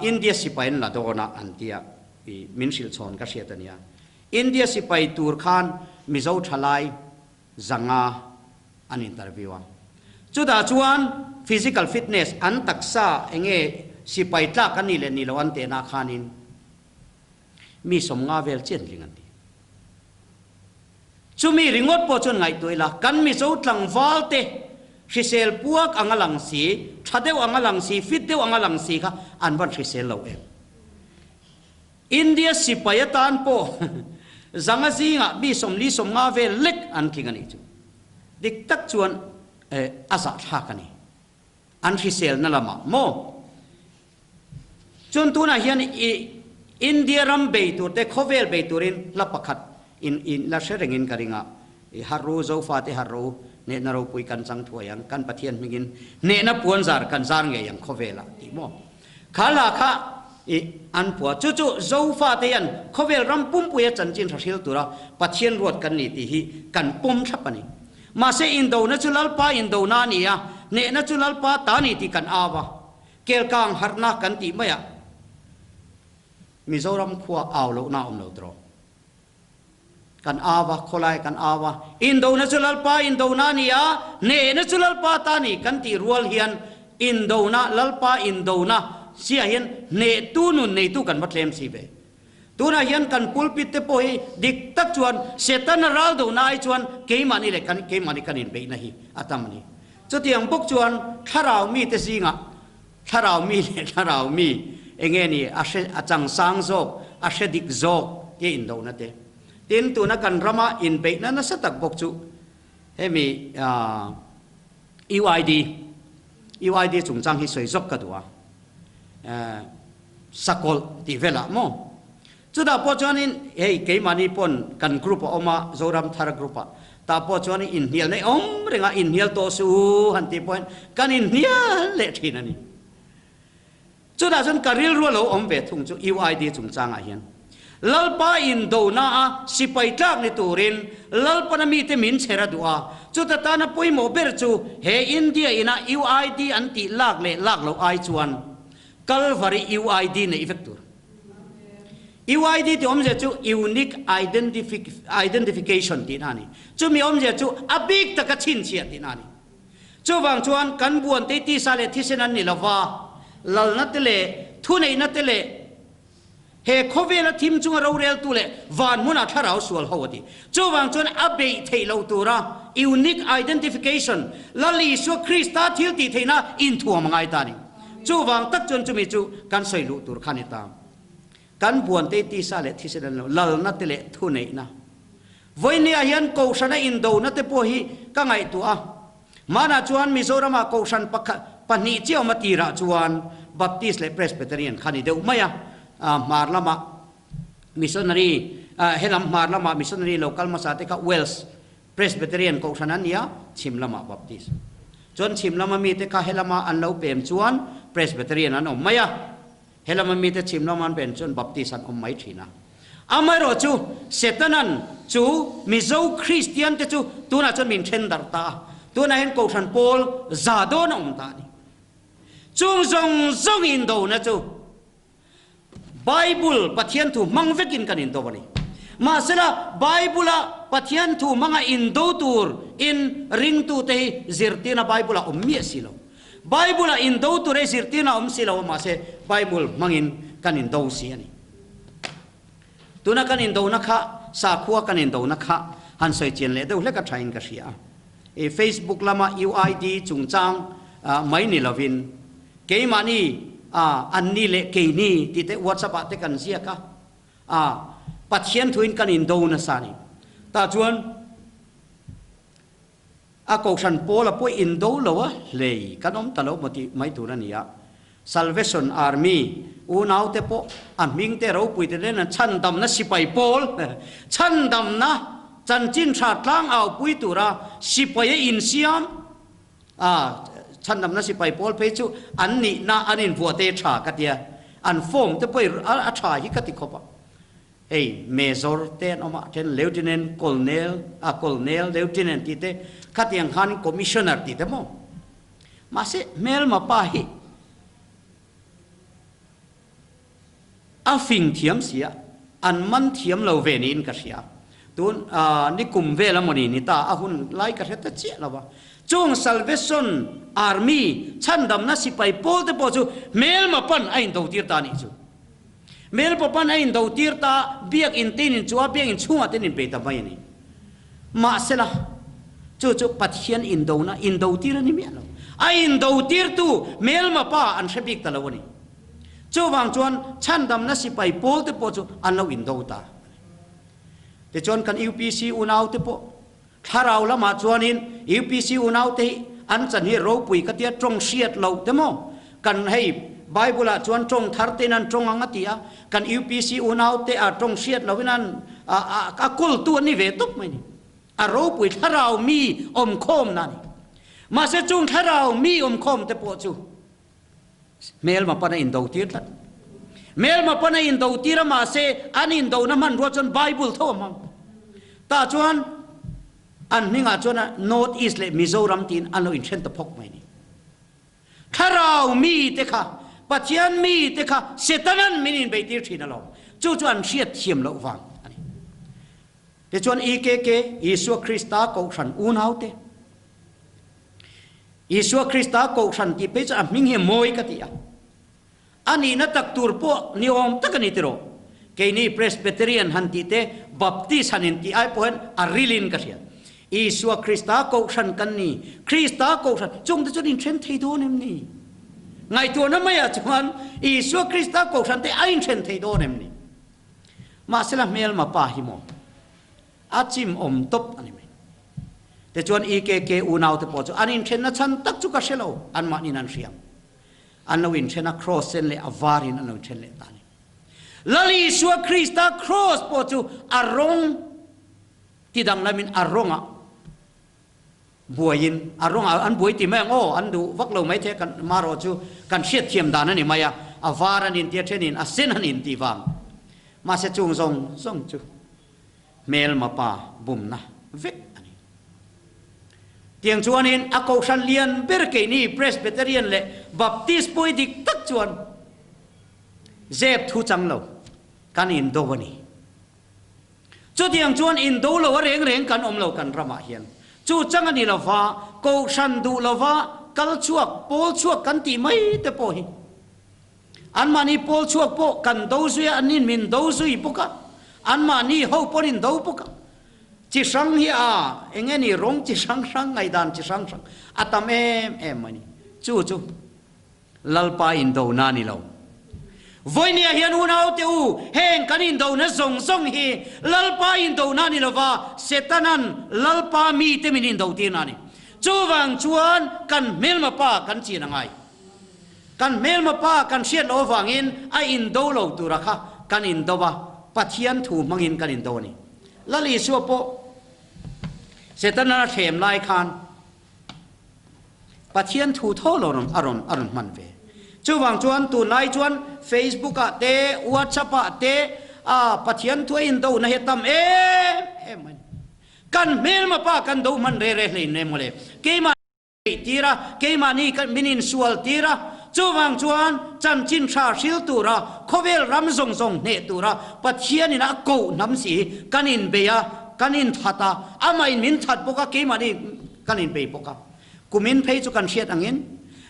India sipai la dona antia min sil chon ka hriatania India sipai tur khan mizo thalai zanga an interviewa chuda chuan physical fitness an taksa enge sipai tla kan ni le ni lo an te na khanin mi somnga vel chen lingan ti chumi ringot po chon ngai toila kan mi zo tlang walte hrisel puak angalang si thadeu angalang si fitdeu angalang si kha anwan hrisel lo em India sipayatan po zanga zinga bi somli somnga vel lek an kingani chu dik tak chuan asa thakani an hrisel na lama mo chun tuna hian India ram beitur te khovel beiturin la pakhat in la sherengin karinga haru zo fa te haru ne na ro pui kan chang thuayang kan pathian mingin ne na puan zar kan zar nge yang khovela ti mo khala kha an puwa chu chu zo fa te yan khovel ram pum puya chanchin thil tura pathian ruat kan ni ti hi kan pum thapani ma se Indona chu lalpa Indona ni ya ne na chu lalpa ta ni ti kan awa kel kang harna kan ti maya Mizoram khuwa awlo na omlo dro kan awa kholai kan awa Indona chulalpa Indona niya ne na chulalpa tani kan ti rual hian Indona lalpa Indona sia hian ne tu nun ne tu kan matlem si ve tuna hian kan pulpit te po hi dik tak chuan setan Hlawndo nai chuan keimani le kan keimani kan in be na hi atamni chutiang bok chuan tharau mi te singa tharau mi le tharau mi enge ni achang sang zok dik zok ye Indona te tin tu na kan rama in be na satak bok chu hemi UID chungchang hi soi zok ka duwa sakol ti vela mo chuda po chuanin hei keimani pon kan group oma zoram thar group ta po chuanin in hial nei om renga in hial to su han ti point kan in hial le thinani chuda chun karil ro lo om ve thung chu UID chungchang a hian lalpa Indona sipai tlak ni turin lalpa na mi te min chera duwa chuta ta na poi mo ber chu he India ina UID anti lak le lak lo ai chuan Calvary UID ne effectur UID ti omje chu unique identification tin ani chu mi omje chu abik ta ka chin chia tin ani chu wang chuan kan buan te ti sale thisen ni lawa lal na tele thu nei na tele he khovela thim chunga ro rel tu le van muna tharau sual hawati chu wang chuan abe theilo tura unique identification lali so Krista thil ti theina in thuam ngai ta ni chu wang tak chun chumi chu kan soilu tur khanita kan buan te ti sale thisen lal na tele thu nei na voinia hian ko sana Indona te po hi ka ngai tu a mana chuan Mizorama ko san pakha pani chiao matira chuan Baptist le Presbyterian khani deu maya marlama missionary helam marlama missionary local masate ka Wells Presbyterian ko sanania chimlama Baptist chon chimlama mi te ka helama an lo pem chuan Presbyterian an maya helama mi te chimlama an pen chon Baptist an mai thina amaro chu setanan chu mizo Christian te chu tuna chon min tender ta tuna hen ko san Paul zadon ta ni chung zong Indona chu Bible pathian thu mangvekin kanin to bani masela Bible pathian thu manga indo tur in ring tu te zirtina Bible ummi silo Bible indo tur e zirtina silo ma se Bible mangin kanin do si ani tuna kanin do na kha sa khuwa kanin do na kha han soi chen le do le ka thain ka sia e Facebook lama UID chungchang mai ni lovin ke mani anni le ke ni ti te WhatsApp te kan sia ka pathian thuin kan Indona sani ta chuan ko san pola po Indo lowa le kanom talo moti mai tu nia Salvation Army unau te po aming te ro pui te na chan dam na sipai pol chan dam na จันจินชาตลางเอาปุยตุระสิไปอินเซียมฉันนำนัสิไปพอลเพจูอันนี้น่าอันนี้วัวเตชากัดยาอันฟอมจะไปอัชาฮิกัดติขบะเฮ้ยเมจอร์เตนออกมาเช่นเลวติเนนโคลเนลเลวติเนนติเตขัดยังฮันคอมมิชชันนาร์ติเตมั้งมาเสเมลมาป้าฮิอาฟิงเทียมเสียอันมันเทียมเราเวนินกันเสียตัวนี่กลุ่มเวลามอนีนี่ตาอาหุ่นไล่กันเฮ็ดเจี๊ยแล้ววะจง Salvation Army ฉันดำนัสิไปโพลเตโพจูเมลมาปันไอ้ดาวตีร์ตานี่จูเมลมาปันไอ้ดาวตีร์ตาเบียกอินตีนินจัวเบียกอินชัวตีนินเปตาไม่นี่มาเสละจูปัดเขียนอินดาวนะอินดาวตีร์นี่เมียเราไอ้ดาวตีร์ตูเมลมาป้าอันเชบิกตะละวันนี้จูวางจวนฉันดำนัสิไปโพลเตโพจูอันเราอินดาวตาแต่จวนกัน UPC อุณาวเตโพถ้าเราละมาจวนอิน UPC อุณาวเตอันจันให้เราปุยกติตรงเสียดเราเตโมกันให้ไบเบิลจวนตรงทาร์เตนันตรงอังติอากัน UPC อุณาวเตตรงเสียดเราวินันกุลตัวนี้เวตุกไหมนี่เราปุยถ้าเรามีอมคมนั่นมาเสจงถ้าเรามีอมคมเตโพจูเมลมาปนอินโดตีร์ เมลมาปนอินโดตีระมาเซอันอินโดน้ำมันรวจนไบเบิลท่วมมั้งตาจวนอันนี้งาจวนโนร์ทอีสต์เลมิโซรัมตีนอันเราอินเชนตพกไม่นี่ถ้าเรามีเตค่ะปัจจัยมีเตค่ะเสตนั้นมินินไปตีร์ทีนั่นหรอจู่จวนเชียดเทียมเราฟังแต่จวนอีเกเกยิสุคริสต์ตาโกชันอุนเอาเตยิสุคริสต์ตาโกชันที่เป็นจะมิงเฮมอยกติอาอันนี้นัตักตูร์ปนิยมตักนิติโรเกนี่เพรสเบเตเรียนฮันติเตบัพติสันติไอพอนอาริลินกันเสียอิสวาคริสตาโกชันกันนี่คริสตาโกชันจงจะจดินเชนเทโดนิมนี่ไงตัวนั้นไม่อาจวันอิสวาคริสตาโกชันเตไอเชนเทโดนิมนี่มาเสละเมลมาปาฮิโมอาจิมอมตบอันนี้แต่จวนอีเกเกอูนาวเตปอจอันนี้เชนนัชันตักจุกเชลโออันมานี่นันเสียงอันนั้นเชนนักครอสเซนเลอวารินอันนั้นเชนเลตานีลลิชัวคริสตาครอสปอจูอารมณ์ที่ดังนั้นมินอารมณ์บวยินอารมณ์อันบวยที่แม่งอันดูวักเราไม่เท่กันมารอจูกันเชียดเทียมดานั่นนี่มายาอวารันินเทียเชนินอาเซนันินตีวังมาเสจุงซงจูเมลมาปาบุมนะเวกเตียงจวนนินอากชันเลียนเบอร์เกนี่เพรสเบเตเรียนเล่บัพติสปุยดิกตักจวนเจ็บทุจังเรากันอินโดวันนี้จุดเตียงจวนอินโดเราเร่งกันเรากันรามาเฮียนจุดจังอันนี้เราว่ากูชันดูเราว่ากัลชัวโพลชัวกันตีไม่แต่พอหิอันมานี่โพลชัวโพกันดูซุยอันนี้มินดูซุยปุกะอันมานี่เขาปนินดูปุกะจิสังเฮียเองนี่ร้องจิสังไงดันจิสังอัตมเอ็มมันนี่จู่ลัลปาอินโดนานี่เราวันนี้เฮียนูนาเตอูเฮงกันอินโดนะส่งฮีลัลปาอินโดนานี่เราว่าเสตนันลัลปามีเตมินอินโดตีนานี่จู่วังจวนกันเมลมาป้ากันจีนังไงกันเมลมาป้ากันเชียดโอวังอินไออินโดเราตุระค่ะกันอินโดว่าปัจเจียนถูมังอินกันอินโดนี่ลลิชัวโปเสตนาเทมไลคานปัจเจียนถูโทโลนอารมณ์มันเวจู่วังจวนตูไลจวนเฟซบุ๊กเตวอทซัพเตปัจเจียนตัวอินโดนะเฮตัมมันกันเมลมาป้ากันดูมันเร่เลยเนี่ยโมเลเกมาตีระเกมานี่กันมินินสวลตีระจู่วังจวนจันจินชาชิลตูระโคเวลรัมซงเนตูระปัจเจียนี่นะกูน้ำสีกันอินเบียกันอินทัตาอามาอินมินทัดปกะเกมานี่กันอินเบียปกะกุมินเพย์จุกันเชียดอังอิน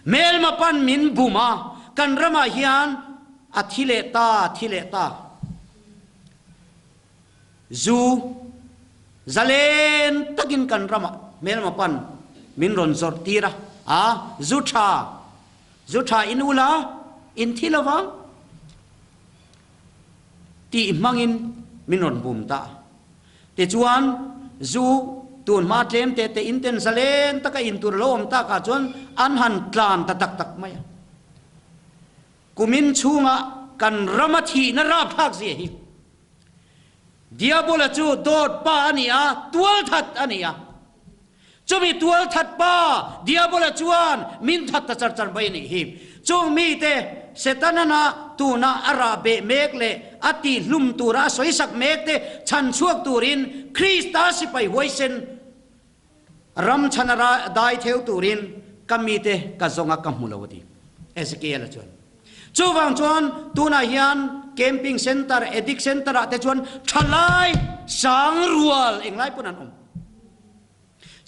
เมลมาปันมินบูมากันรามาฮิอันอธิเลตาจูซาเลนตักินกันรามาเมลมาปันมินรอนซอร์ตีระจูชาอินอุลาอินทิลวังตีมังอินมินรอนบุมตาแต่จวนจูตูนมาเตมเตอินเทนซาเลนตะกอินตุลมตากาจวนอันหันกลานตะตักไม่กุมินชูงะกันรามาทีนราบทักเสียหิ diabol chu dot pa ania tual that ania chumi tual that pa diabol chuan min that ta char char bai ni hi chumi te setanana tuna arabe mekle ati hlum tura soisak mekte chan chuak turin krista sipai hoisen ram chanara dai theu turin kamite ka zonga kamulawati ezekiel chuan chuwang chuan tuna hian camping center edic center ate chuan thalai sang rual englai punan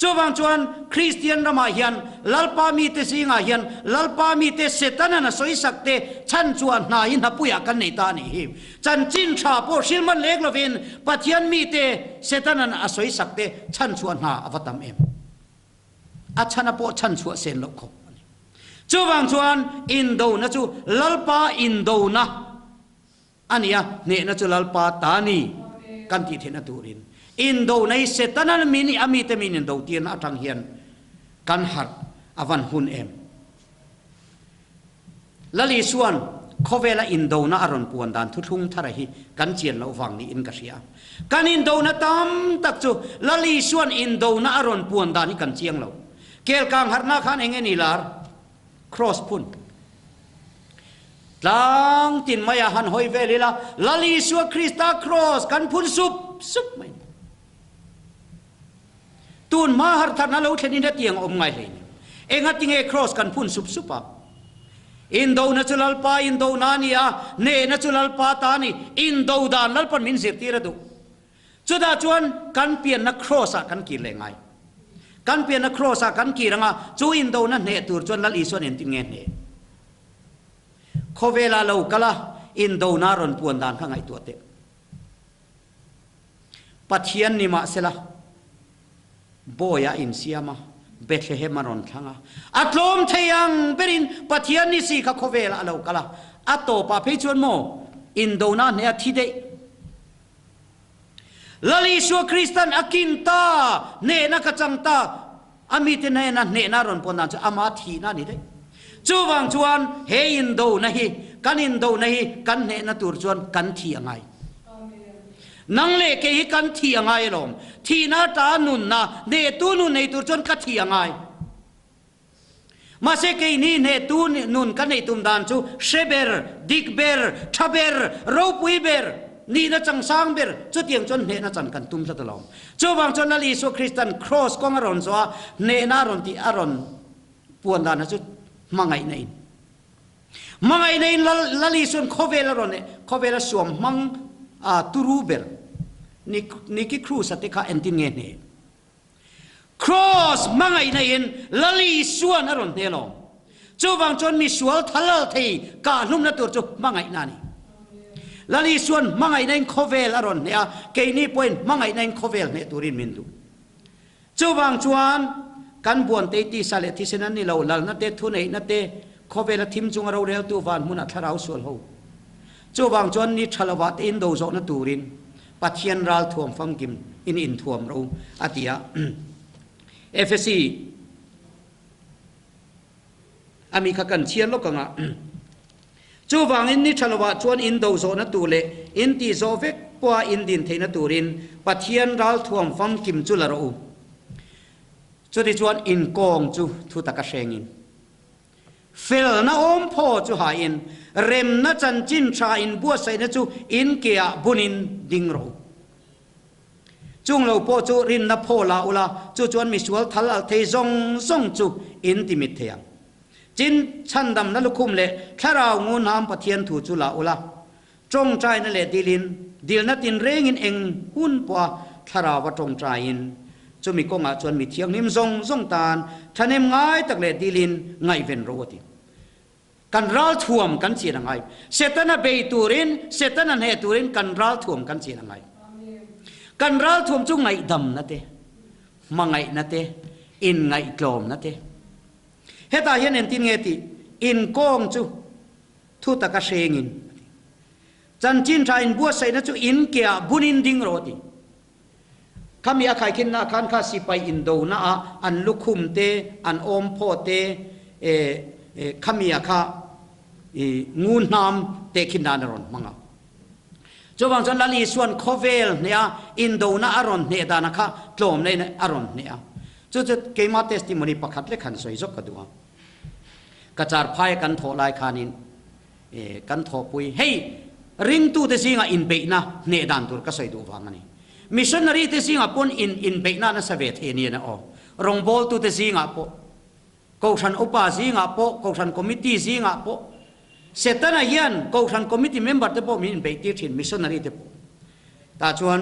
chuwang chuan christian rama hian lalpa mi te singa hian lalpa mi te setana na soisak te chan chuan na in hapuya kan nei ta ni hi chan chin tha po silman lek lovin pathian mi te setana na soisak te chan chuan na avatam em achana po chan chu sen lo kho chuwang chuan Indona chu lalpa Indona ania ne na chu lalpa tani kan ti thena turin Indona setana mini ami te min do tian atang hian kan hat avan hun em lali suan khovela Indona aron puan dan thu thung thara hi kan chian lo wang ni in ka ria kan Indona tam tak chu lali suan Indona aron puan dan ni kan chiang lo kel kang harna khan enge ni lar cross pun lang tin maya han hoi velila lali suan Krista cross kan pun sup mai tun ma har thana lo theni na tiang om ngai lein enga tinge cross kan phun supa Indona chulal pa Indona nia ne na chulal pa ta ni Indona lalpan min zir tira du chuda chuan kan pian na cross a kan ki lengai kan pian na cross a kan ki ranga chu Indona ne tur chuan lal ison en tinge ne khovela lo kala Indona ron puan dan kha ngai tu te pathian ni ma sela boya in siama Bethlehem maron thanga atlom theyang berin pathian ni si kha khovela alo kala ato pa phechon mo Indona ne athide lali su Kristan akinta ne na ka changta amite ne na ron pon na ama thi na ni de chuwang chuan he Indona hi kan ne na tur chuan kan thi angai nang le ke hi kan thi angai lom thi na ta nun na ne tu nun nei tur chon ka thi angai ma se ke ni ne tu nun kan nei tum dan chu sheber dikber thaber ropui ber ni na chang sang ber chu tiang chon ne na chan kan tum la talom chu wang chon ali so Christian cross kong aron zo ne na ron ti aron puan dan na chu mangai nei lali son khovela ron ne khovela suam mang turuber niki cruise atika entin nge ne cross mangai na in lali suan aron telo chuwang chon mi sual thalal thei ka hlum na tur chu mangai na ni lali suan mangai na in khovel aron ne ke ni point mangai na in khovel ne turin min du chuwang chuan kan buan te ti sale thi senan ni lo lal na te thu nei na te khovel thim chung ro rel tu van mun a tharau sual ho chuwang chuan ni thalawa te in do zo na turin pathian ral thuam fam kim in thuam ro atia FSC ami kha kan chian lo kanga chuwang in ni thalawa chuan in do zo na tu le in ti zo vek pwa in din theina turin pathian ral thuam fam kim chu la ro chu ti chuan in kong chu thu taka sengin fel na om pho chu ha in rem na chan chin tha in bua sai na chu in kia bunin ding ro chung lo po chu rin na pho la ula chu chuan mi sual thal al thei zong chu intimate thea chin chandam na lukhum le tharau ngu nam pathian thu chu la ula trong trai na le dil na tin reng in eng hun pwa tharau wa trong trai in chu mi konga chuan mi thiang nim zong tan thanem ngai tak le dilin ngai ven ro ti kan ral thuam kan chi na ngai setana be turin setana ne turin kan ral thuam kan chi na ngai kan ral thuam chu ngai dam na te mangai na te in ngai klom na te heta hian en tin nge ti in kong chu thu ta ka sengin chan chin tha in bua sai na chu in kia bunin ding ro ti kami akai kin na kan kha sipai Indona an lukhum te an om pho te kami akha ngun nam te kin na ron manga จวงจนลลีส่วนโคเวลเนี่ยอินโดนาอารอนเนี่ยดานะคะกลมในอารอนเนี่ยจุดเกมาเทสติมอนีประคัดเล็กขันสวยจกกระดัวกระจาดพายกันโถลายคานินกันโถปุยเฮ้ยริงตูเตซิงอินเบนะเนี่ยดันตัวก็สวยดูฟังนี่มิชชันนารีเตซิงปนอินเบนะนั่นสเวทเอเนียนะอ๋อรงบอลตูเตซิงปนกษันอุปาซิงปนกษันคอมมิตี้ซิงปนเสร็จแล้วยันกษันคอมมิตี้เมมเบอร์เตปมินเบติชินมิชชันนารีเตปตาชวน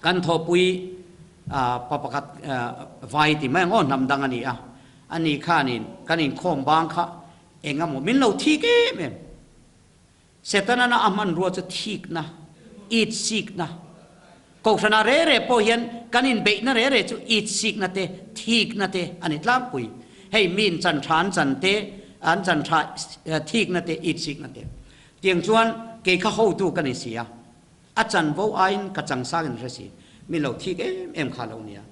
กันโถปุยปะปะกัดไฟที่ไม่งอนนำดังอันนี้อันนี้ข้านี่กันอินคอมบางข้าเองอ่ะมินเราทีกเองเสร็จแล้วนะอามันรัวจะทีกนะอีดสิกนะกษันเร่เร่พอเห็นกันอินเบนเร่เร่จะอีดสิกนะเตทีกนะเตอันนี้ลาปุยให้มินจันทรานจันเตอันจันทราทีกนะเตอีดสิกนะเตเตียงชวนเกย์ข้าหูดูกันนี่เสียอาจารย์ว่าไอ้กระจังสร้างกันเสียมีเราที่เอ็มขาเราเนี่ย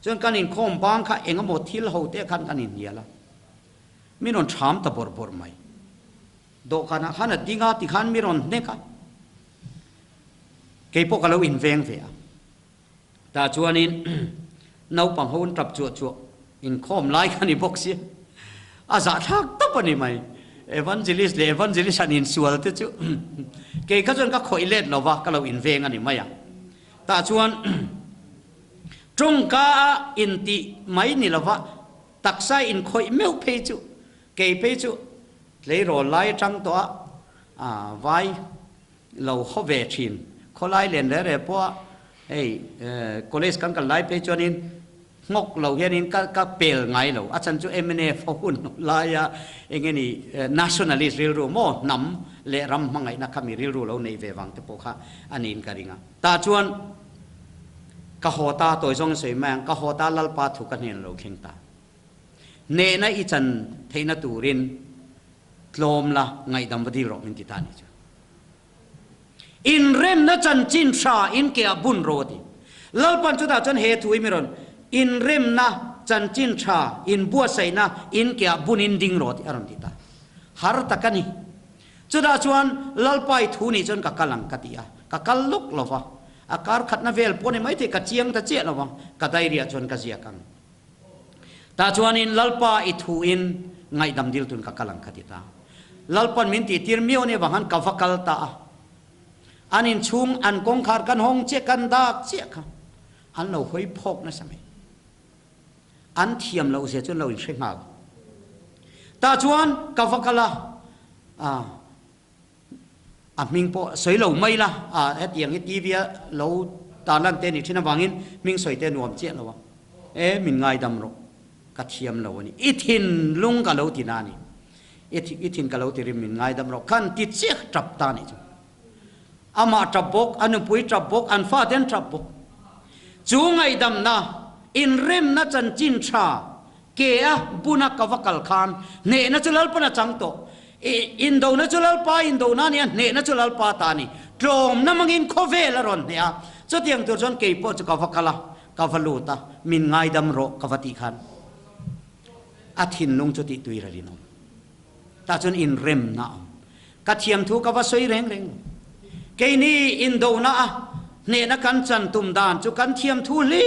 จนการอินคอมบางข้าเองก็หมดที่เราเตะขันกันอินเดียละมีนนชามตะบอร์บอร์ไหมโดกันนะขันติงาติขันมีนนเนี่ยกันเกี่ยพวกเราอินเวงเสียแต่ชวนอินเราปังหุ่นจับจั่วจั่วอินคอมไล่กันอินพวกเสียอาจจะทักตบนี่ไหมเอวันเจลิสเลเอวันเจลิสันอินสวลเตจุเกี่ยก็จนก็คอยเล็ดเราว่าก็เราอินเวงกันนี่ไหมอ่ะแต่ชวนจงกาอินติไม่นี่ละวะตักไซอินคอยเมื่อเพจุเกยเพจุเลยรอไล่จังตัวไว้เราเขาเวชินเขาไล่เรียนได้เลยเพราะเฮ้ยคอลเลจกันกันไล่เพจนินงกเราเห็นนินก็เปลไงเราอาจารย์จูเอ็มเนฟหุ่นไล่เองนี่ nationalist ริลรูโม่นำเลรำมังไงนักมีริลรูเราในเววังเตปค่ะอันนี้กันริงอ่ะตาชวนกะโหตาตัวจงสวยแมงกะโหตาลัลปาถูกกันเห็นเราเข่งตาเนน่าอีจันเทนตูรินลมละไงดำบดีรอมินติตานี่จ้ะอินเรมน่าจันจินชาอินเกียบุนโรดีลัลปันจุดาจันเฮตุอิมิรอนอินเรมน่าจันจินชาอินบัวไซน่าอินเกียบุนอินดิงโรดีอารมณ์ติตาฮาร์ตะกันนี่จุดาชวนลัลปายทูนี่จนกักกัลังกัติยากักกัลลุกลอฟะอาการขัดนาเวลปนไม่ที่กัดเจียงตะเจี๊ยลอฟะกัดไอเรียชวนกัดเจียกังตาชวนอินลัลปาอิทูอินไงดำดิลตุนกักกัลังกัติตาลัลปันมินติทีร์มิโอเนี่ยบางฮันกาฟักลตาอันอินชุงอันกงขาร์กันหงเจกันดากเจค่ะอันเราหอยพกนะสมัยอันเทียมเราเสียจนเราอินเชิงเอาตาชวนกาฟักละมิงโปสวยเราไม่ละเอ็ดอย่างนี้ทีวีเราตาลันเตนิชินะบางอินมิงสวยเตนวมเจเราวะมินไงดำรกกระเทียมเราวันนี้อิทินลุงกับเราที่นานี่อิทินกับเราที่ริมมินไงดำรกขันติดเสียจับตานี่จ้ะอามาจับบกอันปุยจับบกอันฟ้าเดนจับบกจูไงดำนะอินเร็มนะจันจินชาเกียบุนักกวักลคานเนนะจุลลปนะจังโตอินโดนะจุลลปาอินโดนาเนี่ยเนนะจุลลปาตานี่ตรมนะมังอินโคเวลรอนเนี่ยจุดยังตัวจนเกี่ยปจุกวักละกวัลูตามินไงดำรกกวัติขันอาทินนุงจุติตุยระลินอมตาจนอินเร็มนะกัดเทียมทุกวัสวยเร่งเร่งเกนี่อินโดนาเนนักันจันตุมดานจุกันเทียมทุลี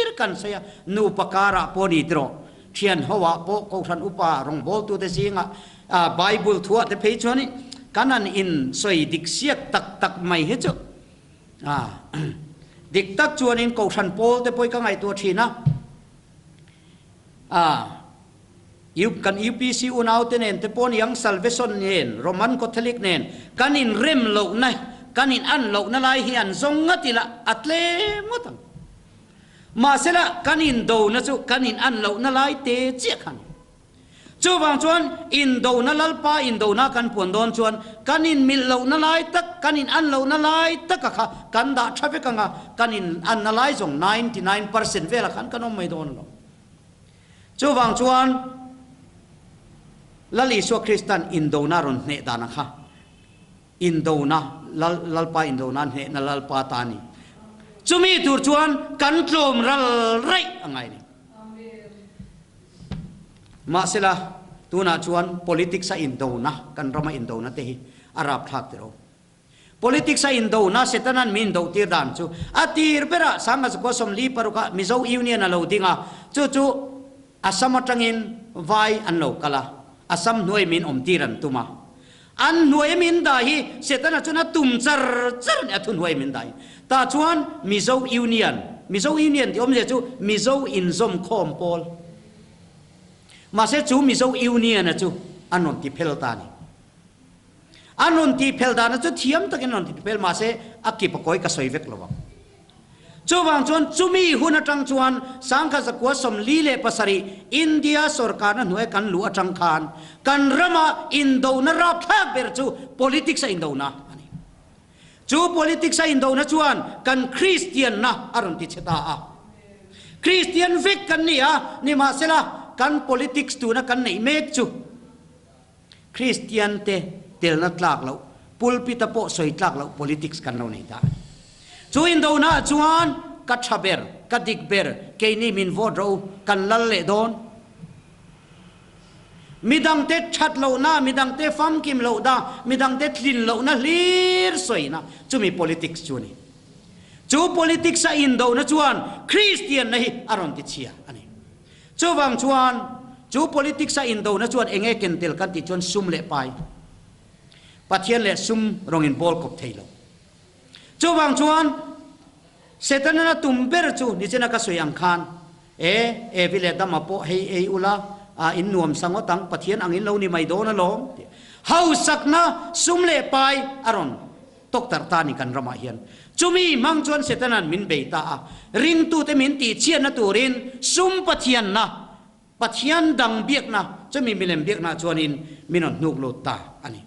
รกันเสียนูปการะปนิตรเทียนหัวโปกขันอุปารองโบตุเตสิงะไบเบิลทัวเตเพจวนี่กันนันอินสวยดิกเสียตักไม่เห็นจุดิกตักจวนอินกขันโปเตปอยกังไงตัวชีนะยุกันยูพีซีอุนาวเตเนนเตปอนยังซัลเวซอนเนนโรมันคาทอลิกเนนกันอินเรมโลนะกันอินอันโลนั่นไลฮิอันซงงัติละอัตเลมตังมาเสละกันอินโดนะจุกันอินอันโลนั่นไลเตเจียขันจูบางชวนอินโดนั่นลัลปาอินโดนากันปวนโดนชวนกันอินมิลโลนั่นไลตักกันอินอันโลนั่นไลตักค่ะกันดาทับไปกังกันอินอันนั่นไลซง99%เวลาขันกันอมไม่โดนหรอกจูบางชวนลลิสวคริสตันอินโดนารอนเนดานะคะอินโดนาลัลปาอินโดนาเนนลัลปาตานีจุมีตูร์ชวนกันโจมรัลไรอะไรนี่มาเสละตัวน่าชวน politics อินโดนะกันรำอินโดนะเตหิอาหรับทักเตโร politics sa Indona setanan min do tir dan chu atir bera sanga ko som li paruka mizo union alo dinga chu asam atangin vai anlo kala asam noi min tiran tuma an noi min da hi setana chuna tum char na thun noi min dai ta chuan mizo union ti je chu mizo in zom khom pol ma se chu mizo union chu anon ti phel ta ni anon ti phel da na chu thiam takin anon ti phel ma se akip koi ka soivek lowang chu wang chuan chumi hun atang chuan sangkha zakwa som li le pasari India sarkar na nuai kan lu atang khan kan rama Indona ra thak ber chu politics sa Indona ani chu politics sa Indona chuan kan Christian na aron ti cheta a Christian vek kan nia ni ma sela kan politics tu na kan nei mek chu Christian te tel na tlak lo pulpit po soi tlak lo politics kan lo nei ta chu Indona chuan ka thaber ka dikber ke ni min vo ro kan lal le don midang te that lo na midang te fam kim lo da midang te thlin lo na hlir soi na chu mi politics chu ni chu politics sa Indona chuan Christian nahi aron ti chia ani chu wang chuan chu politics sa Indona chuan enge kentel kan ti chuan sum le pai pathian le sum rongin bol kop thailo chu wang chuan setana tumber chu ni chena ka soyang khan e vile dama po hei ula in nuam sango tang pathian angin lo ni mai do na lo hau sakna sumle pai aron doktor ta ni kan rama hian chumi mang chuan setanan min beita a ring tu te min ti chian na turin sum pathian na pathian dang biak na chumi milem biak na chuan in minon nuk lo ta ani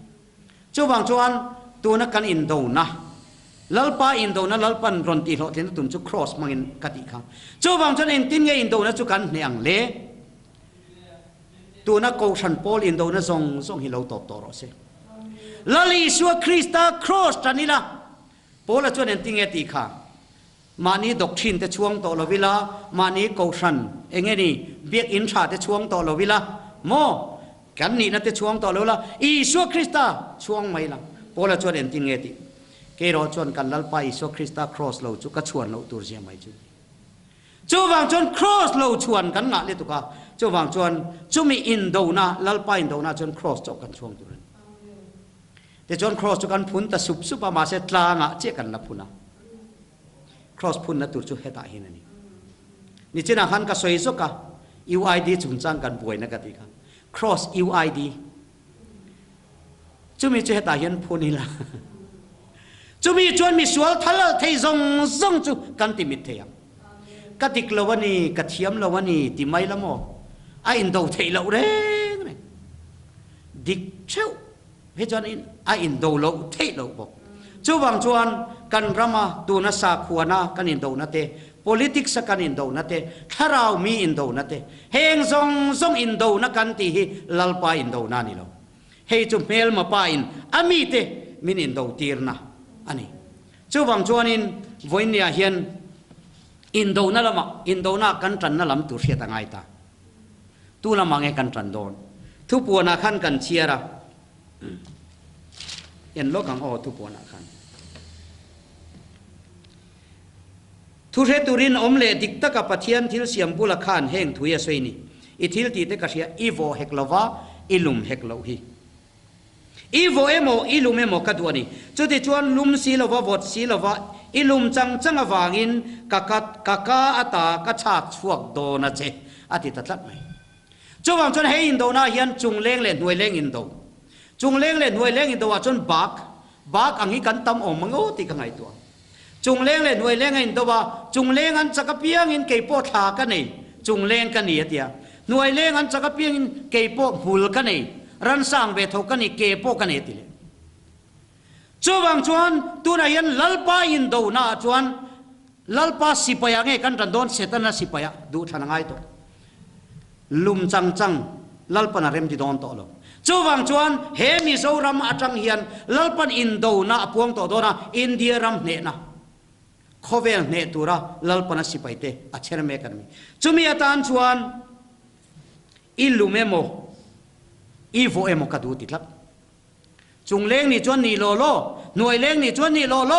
chu wang chuan tu na kan in do na Lalpa Indona lalpan ron ti lo tin tum chu cross mangin kati kha chu wang chuan in tin nge Indona chu kan hneang le tu na ko than pol Indona zong hi lo top to ro se lali suwa Krista cross tanila pola chuan in tin nge ti kha mani doctrine te chuang to lo vila mani ko than engeni biak in tha te chuang to lo vila mo kan ni na te chuang to lo la I suwa Krista chuang mai la pola chuan in tin nge ti ke ro chon kan lalpa Iso Krista cross lo chu ka chuan lo tur sia mai chu wang chon cross lo chuan kan nga le tu ka chu wang chuan chu mi Indona lalpa Indona chon cross chok kan chuang tur te chon cross chu kan phun ta sup ma se tla nga che kan la phuna cross phun na tur chu heta hin ani ni chena han ka soi zo ka UID chung chang kan buai na ka ti ka cross UID chu mi chu heta hian phuni la chu mi chuan mi sual thala thei zong chu kan ti mit thea ka tik lawani ka thiam lawani ti mai lamo a in do thei lo re dik cheu he chuan in a in do lo thei lo bo chu wang chuan kan rama tu na sa khuana kan in do na te politics kan in do na te tharau mi in do na te heng zong in do na kan ti hi lalpa in do na ni lo hei chu mel ma pa in ami te min in do tir na ani chu wang chuan in voinia hian Indona lama Indona kan tran na lam tu hria ta ngai ta tu lama nge kan tran don thu puana khan kan chiara en lokang o thu puana khan thu re turin omle dikta ka pathian thil siam bula khan heng thuya soini I thil ti te ka hria ivo heklova ilum heklo hi Ivo emo ilum emo kadwani chuti chuan lum si lova vot si lova ilum chang awangin kaka ata ka chak chuak do na che ati tatlat mai chuwang chuan hei Indona hian chungleng le hnuai leng indo chungleng le hnuai leng indo wa chuan bak angi kan tam om mango ti ka ngai to chungleng le hnuai leng indo wa chungleng an chaka piang in keipo tha ka nei chungleng ka ni atia hnuai leng an chaka piang in keipo hul ka nei ran sang ve tho ka ni ke po ka nei ti le chuwang chuan tu na hian lalpa Indona chuan lalpa sipaya nge kan ran don setana sipaya du thana ngai to lum chang lalpa na rem ti don to lo chuwang chuan he mi zo ram atang hian lalpan Indona apuang to dona India ram ne na khovel ne tura lalpana sipaite acher me kan mi chumi atan chuan ilumemo ivo emo kadu titlap chungleng ni chuan ni lo หน่วยเล้งนี่ชวนนี่โลโล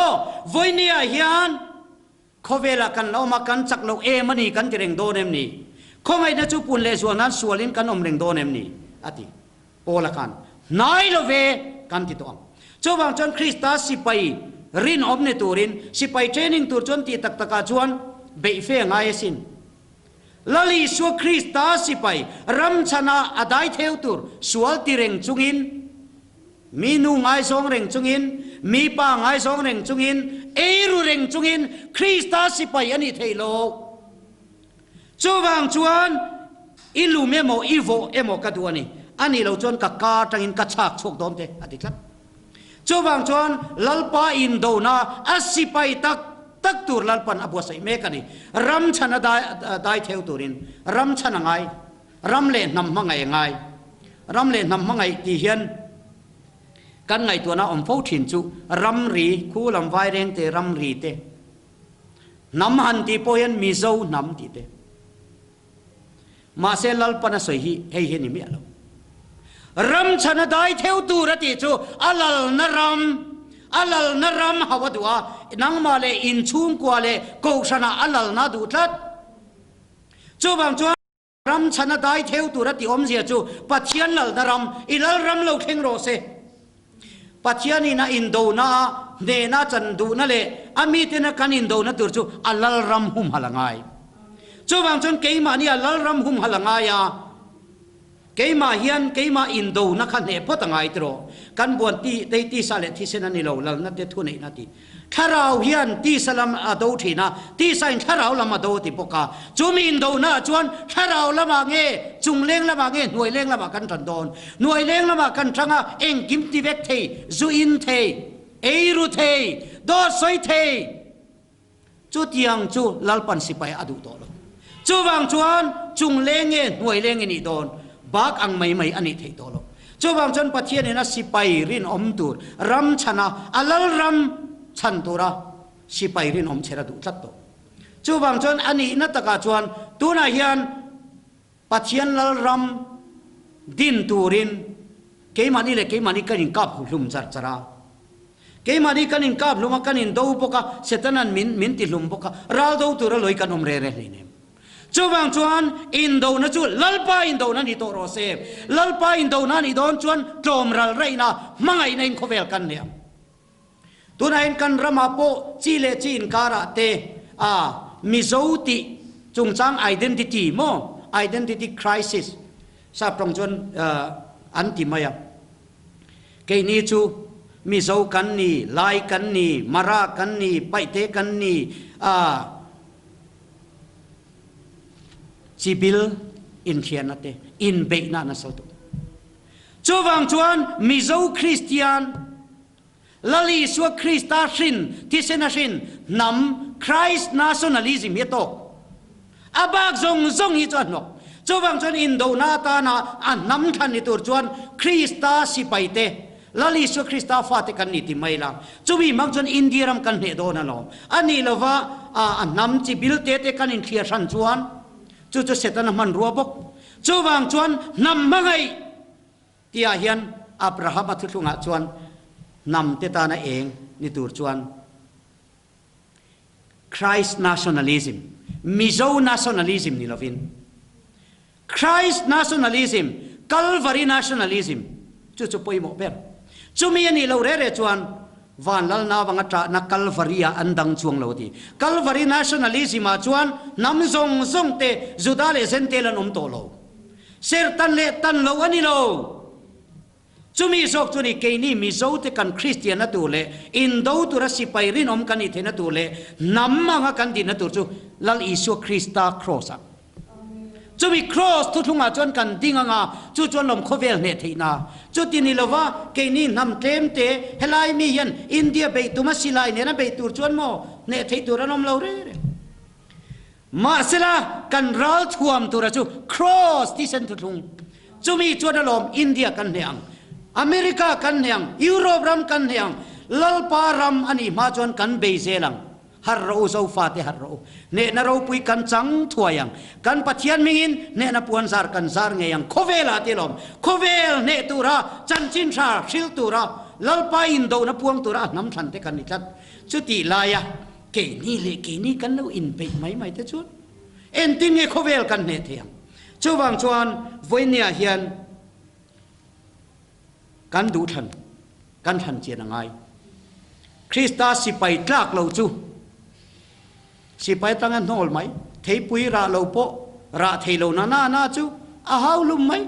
วันนี้เฮียนเขาเวลากันเรามากันจักเรามันนี่กันจะเร่งโดนเอ็มนี่เขาไม่ได้จูปุ่นเลยส่วนนั้นส่วนลิ้นกันเร่งโดนเอ็มนี่อธิโอละกันนายเราเวกันที่ตัวเจ้าบางจนคริสต์สิไปรินอมในตัวรินสิไปเทรนนิ่งตัวจนตีตักตะกาจวนเบยเฟงไงสินลลีสัวคริสต์สิไปรำชนะอดายเทวตัวสวลตีเร่งจุงินมีนูไงสองเร่งจุงินมีป้าไงสองเร่งจุงินรูเร่งจุงินคริสต์สิไปอันนี้เทโลเจ้าบางจวนอิลูเมโมอีโวเอโมกัดตัวนี่อันนี้เราจวนกับกาจังอินกัดฉากโชคโดนเตอดีครับเจ้าบางจวนลัลปาอินโดนาอัสสิไปตักตัวลัลปันอบัวใส่เมกันนี่รำชนะได้เทวตัวรินรำชนะไงรำเล่นนำมังไงไงรำเล่นนำมังไงที่เฮียนกันไงตัวน่ะอมฟูถินจูรำรีคู่ลำไฟเร่งเตรำรีเตนำหันที่พอเห็นมีเจ้านำที่เตมาเซลัลปันสวยให้เห็นนี่ไม่เอารำชนะได้เทวตัวรติจูอัลลนรำฮาวดัวนังมาเลอินชุมกว่าเลกูชนะอัลลนาดูทัดจูบางจูรำชนะได้เทวตัวรติอมเสียจูปัจเจียนลัลนรำอิลัลรำเราเข่งโรเซปัจเจียนีน่าอินโดนาเดน่าจันดูนั่นแหละอามีเตนะกันอินโดนาตัวจูอัลลรำหุมฮลังไงจูบางจูเกี่ยมานี่อัลลรำหุมฮลังไงเกี่ยมาเฮียนเกี่ยมาอินโดนักขันเหพอตั้งไงตัวกันบวนตีสาเลที่เซนันนี่เรานั่นเด็ดทุนนี่นาทีถ้าเราเฮียนตีสลัมอโดทีนะตีใส่ถ้าเราละมาโดติปกาจูมีอินโดนะจวนถ้าเราละมาเงจุงเล้งละมาเงหน่วยเล้งละมากันทันโดนหน่วยเล้งละมากันจังอ่ะเองกิมติเวกเทจูอินเทรูเทดอสอยเทจูเตียงจูลัลปันสิไปอดูโตลจูบางจวนจุงเล้งเงหน่วยเล้งนี่โดนบากอังไม่อันนี้เทโตโลจูบางจนปะเทียนนี่นะสิไปรินอมตูรรำชนะอัลลรำชันตุระสิไปรินอมเชระดุจัตโตจูบางจนอันนี้นัตตะกาจวนตูน่าเฮียนปะเทียนลัลรำดินตูรินเกี่ยมันนี่เลยเกี่ยมันนี่กันอินกับลุมจัดจราเกี่ยมันนี่กันอินกับลุมกันอินดูปกะเสตนันมินติลุมปกะราดูตูระลอยกันอมเร่นี่เนี่ยจูบางจวนอินโดนะจูลัลปาอินโดนันนี่โตโรเซฟลัลปาอินโดนันนี่โดนจวนโจมรัลไรนะมังไงในขบเวลกันเนี่ยตัวนั้นกันรามาโปจีเลจีนการะเตมิโซติจงจัง identity โม identity crisis ทราบตรงจวนอันที่มาอย่างเกนี่จูมิโซกันนี่ไลกันนี่มารากันนี่ไปเตกันนี่จิบิลอินเทียนนั่นเองอินเบกนานาสตุจูวังจวนมิโซคริสเตียนลลีสัวคริสตาชินที่เซนาชินนำคริสต์นาชั่นแนลิซึมเยโตอาบักซงฮิจวนนกจูวังจวนอินโดนาตานาอันนำทันนิตุรจวนคริสตาสิไปเตลลีสัวคริสตาฟาติกันนิติไม่ลังจูบีมักจวนอินเดียรัมกันเฮโดนันลมอันนี้ละว่าอันนำจิบิลเตเตกันอินเคลียร์ชันจวนจูเสตนั้นมันรัวบกจูวางจวนนำมาไงที่อาเฮียนอับราฮัมมาทุกงาจวนนำเตตานาเองนิตูรจวน Christ nationalism มิโซ nationalism นี่ละวิน Christ nationalism Calvary nationalism จูปอยโมเบรจูมีอันนี้เราเร่จวนวันลัลนาวังตระนักคัลวารีอันดังช่วงเราทีคัลวารี nationalism มาจวนนำทรงเตจุดาเลเซนเตลันอมโตโลเซร์ตันเลตันโลอันนี้โลจูมีสกจุนี่เกนี่มิโซเตกันคริสเตียนนัตูเลอินโดตุรัสิไปรินอมกันอิเทนัตูเลนำมังกันดินัตูจูลัลอิสุคริสตาครอสจูมีครอสทุกทุ่งอาจวนกันดิ้งงาจูจวนลมโคเวลเนทีนาจูตินิลว่าเกนี่นำเต็มเตเฮลัยมียันอินเดียไปตุมาสิไลเนี่ยนะไปตูจวนโมเนทีตูรันอมเราเร่มาสิละกันรัลทวมตูระจูครอสที่เซนทุกทุ่งจูมีจวนลมอินเดียกันเนี่ยอเมริกากันเนี่ยยุโรปรัมกันเนี่ยลัลปารัมอันนี้มาจวนกันเบเซลังฮาร์โรซาฟาเตฮาร์โรเนนเราปุยกันจังถวยยังกันปัจจัยมิงินเนนปวนซาร์กันซาร์เงียงโคเวลาติลมโคเวลเนตุระจันจินชาชิลตุระ lalpa Indo na puang tura nam than te kan ni tat chu ti laya ke ni le ke ni kan lo in pe mai te chu en tin nge khovel kan ne thiam chu wang chuan voinia hian kan du than kan than chen angai Krista sipai tlak lo chu sipai tangan hol mai thei pui ra lo po ra thei lo na chu a hau lum mai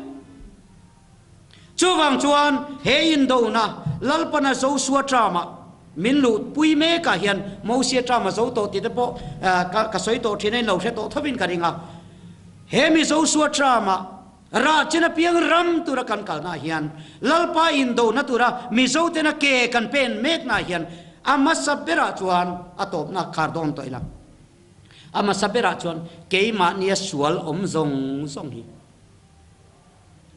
chu wang chuan he Indona lalpa na zo suwa trama min lu pui me ka hian mo sia trama zo to ti te po ka soi to thine lo the to thabin ka ringa he mi zo suwa trama ra chena piang ram tura kan kal na hian lalpa Indona tura mi zo te na ke kan pen mek na hian ama sabera chuan atop na khardon toila ama sabera chuan keima nia sual om zong hi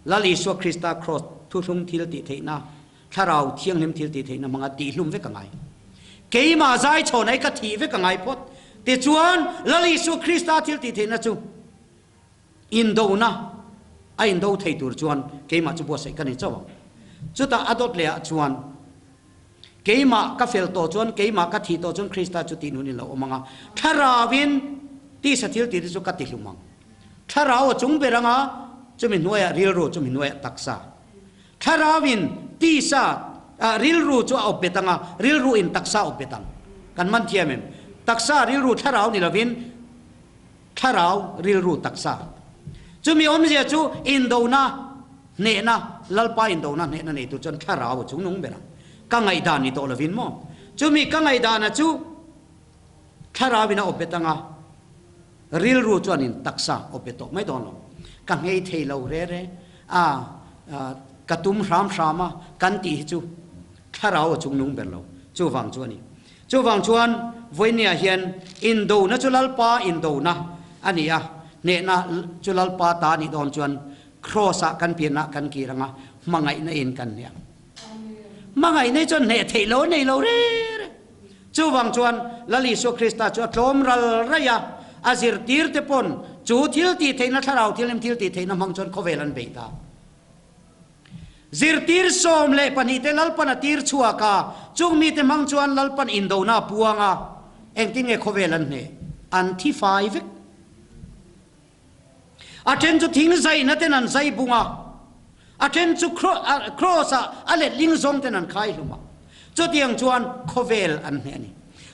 lali so Krista cross thu thung thil ti theina tharau thiang hem thil ti theina manga ti hlum ve kangai keima zai chonai ka thi ve kangai pot te chuan lali so Krista thil ti theina chu Indona a Indo thei tur chuan keima chu bo sai kan ni chaw chuta adot le chuan keima ka fel to chuan keima ka thi to chuan Krista chu ti nu ni lo omanga tharawin ti sathil ti chu ka ti hlumang tharau chung beranga chumin noya ril ru chumin noya taksa tharawin ti sa ril ru chu opetanga ril ru in taksa opetang kan man thiamem taksa ril ru tharau ni lovin tharau ril ru taksa chumi omzia chu Indona ne na lalpa Indona ne na nei tu chon tharau chung nung berang ka ngai dan ni to lovin mo chumi ka ngai dan na chu tharawina opetanga ril ru chuan in taksa opeto mai don lo ka ngei thei lo re katum ram rama kan ti chu tharau chung nung ber lo chu wang chuan voinia hian Indona chu lalpa Indona ania ne na chu lalpa ta ni don chuan crossa kan piana kan kiranga mangai na in kan nia mangai nei chon ne thei lo nei lo re chu wang chuan lali so Krista chu tlom ral raya azir tir te pon chu thil ti theina tharau thilim thil ti theina mang chon khovelan beita zir tir som le pani te lalpan tir chua ka chung mi te mang chuan lalpan Indona puanga engtin nge khovelan ne anti 5 aten chu thing zai na ten an zai bunga aten chu cross ale ling zong ten an khai luma chu tiang chuan khovel an ne ni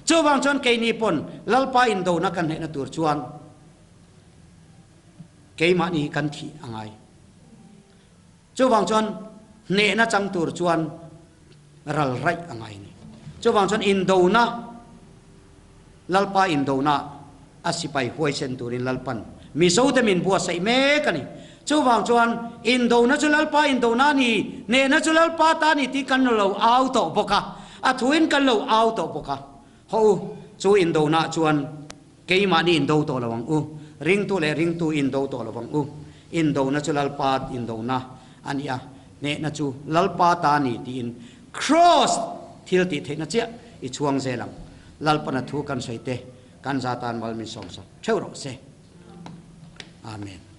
chu wang chuan ke ni pon lalpa Indona kan ne na tur chuan keima ni kan thi angai chu wang chuan ne na chang tur chuan ral rai angai ni chu wang chuan Indona lalpa Indona asipai huai sen turin lalpan mi so te min bua sai me kani chu wang chuan Indona chu lalpa Indona ni ne na chu lalpa ta ni ti kan lo au to boka a thuin kan lo au to boka ho chu Indona chuan keima ni Indo to lawang ring tu Indo to lawang Indona chu lalpa Indona ania ne na chu lalpa ta ni ti in cross thil ti theina chia I chuang zelang lalpa na thu kan soite kan zatan mal min song sa theu ro se amen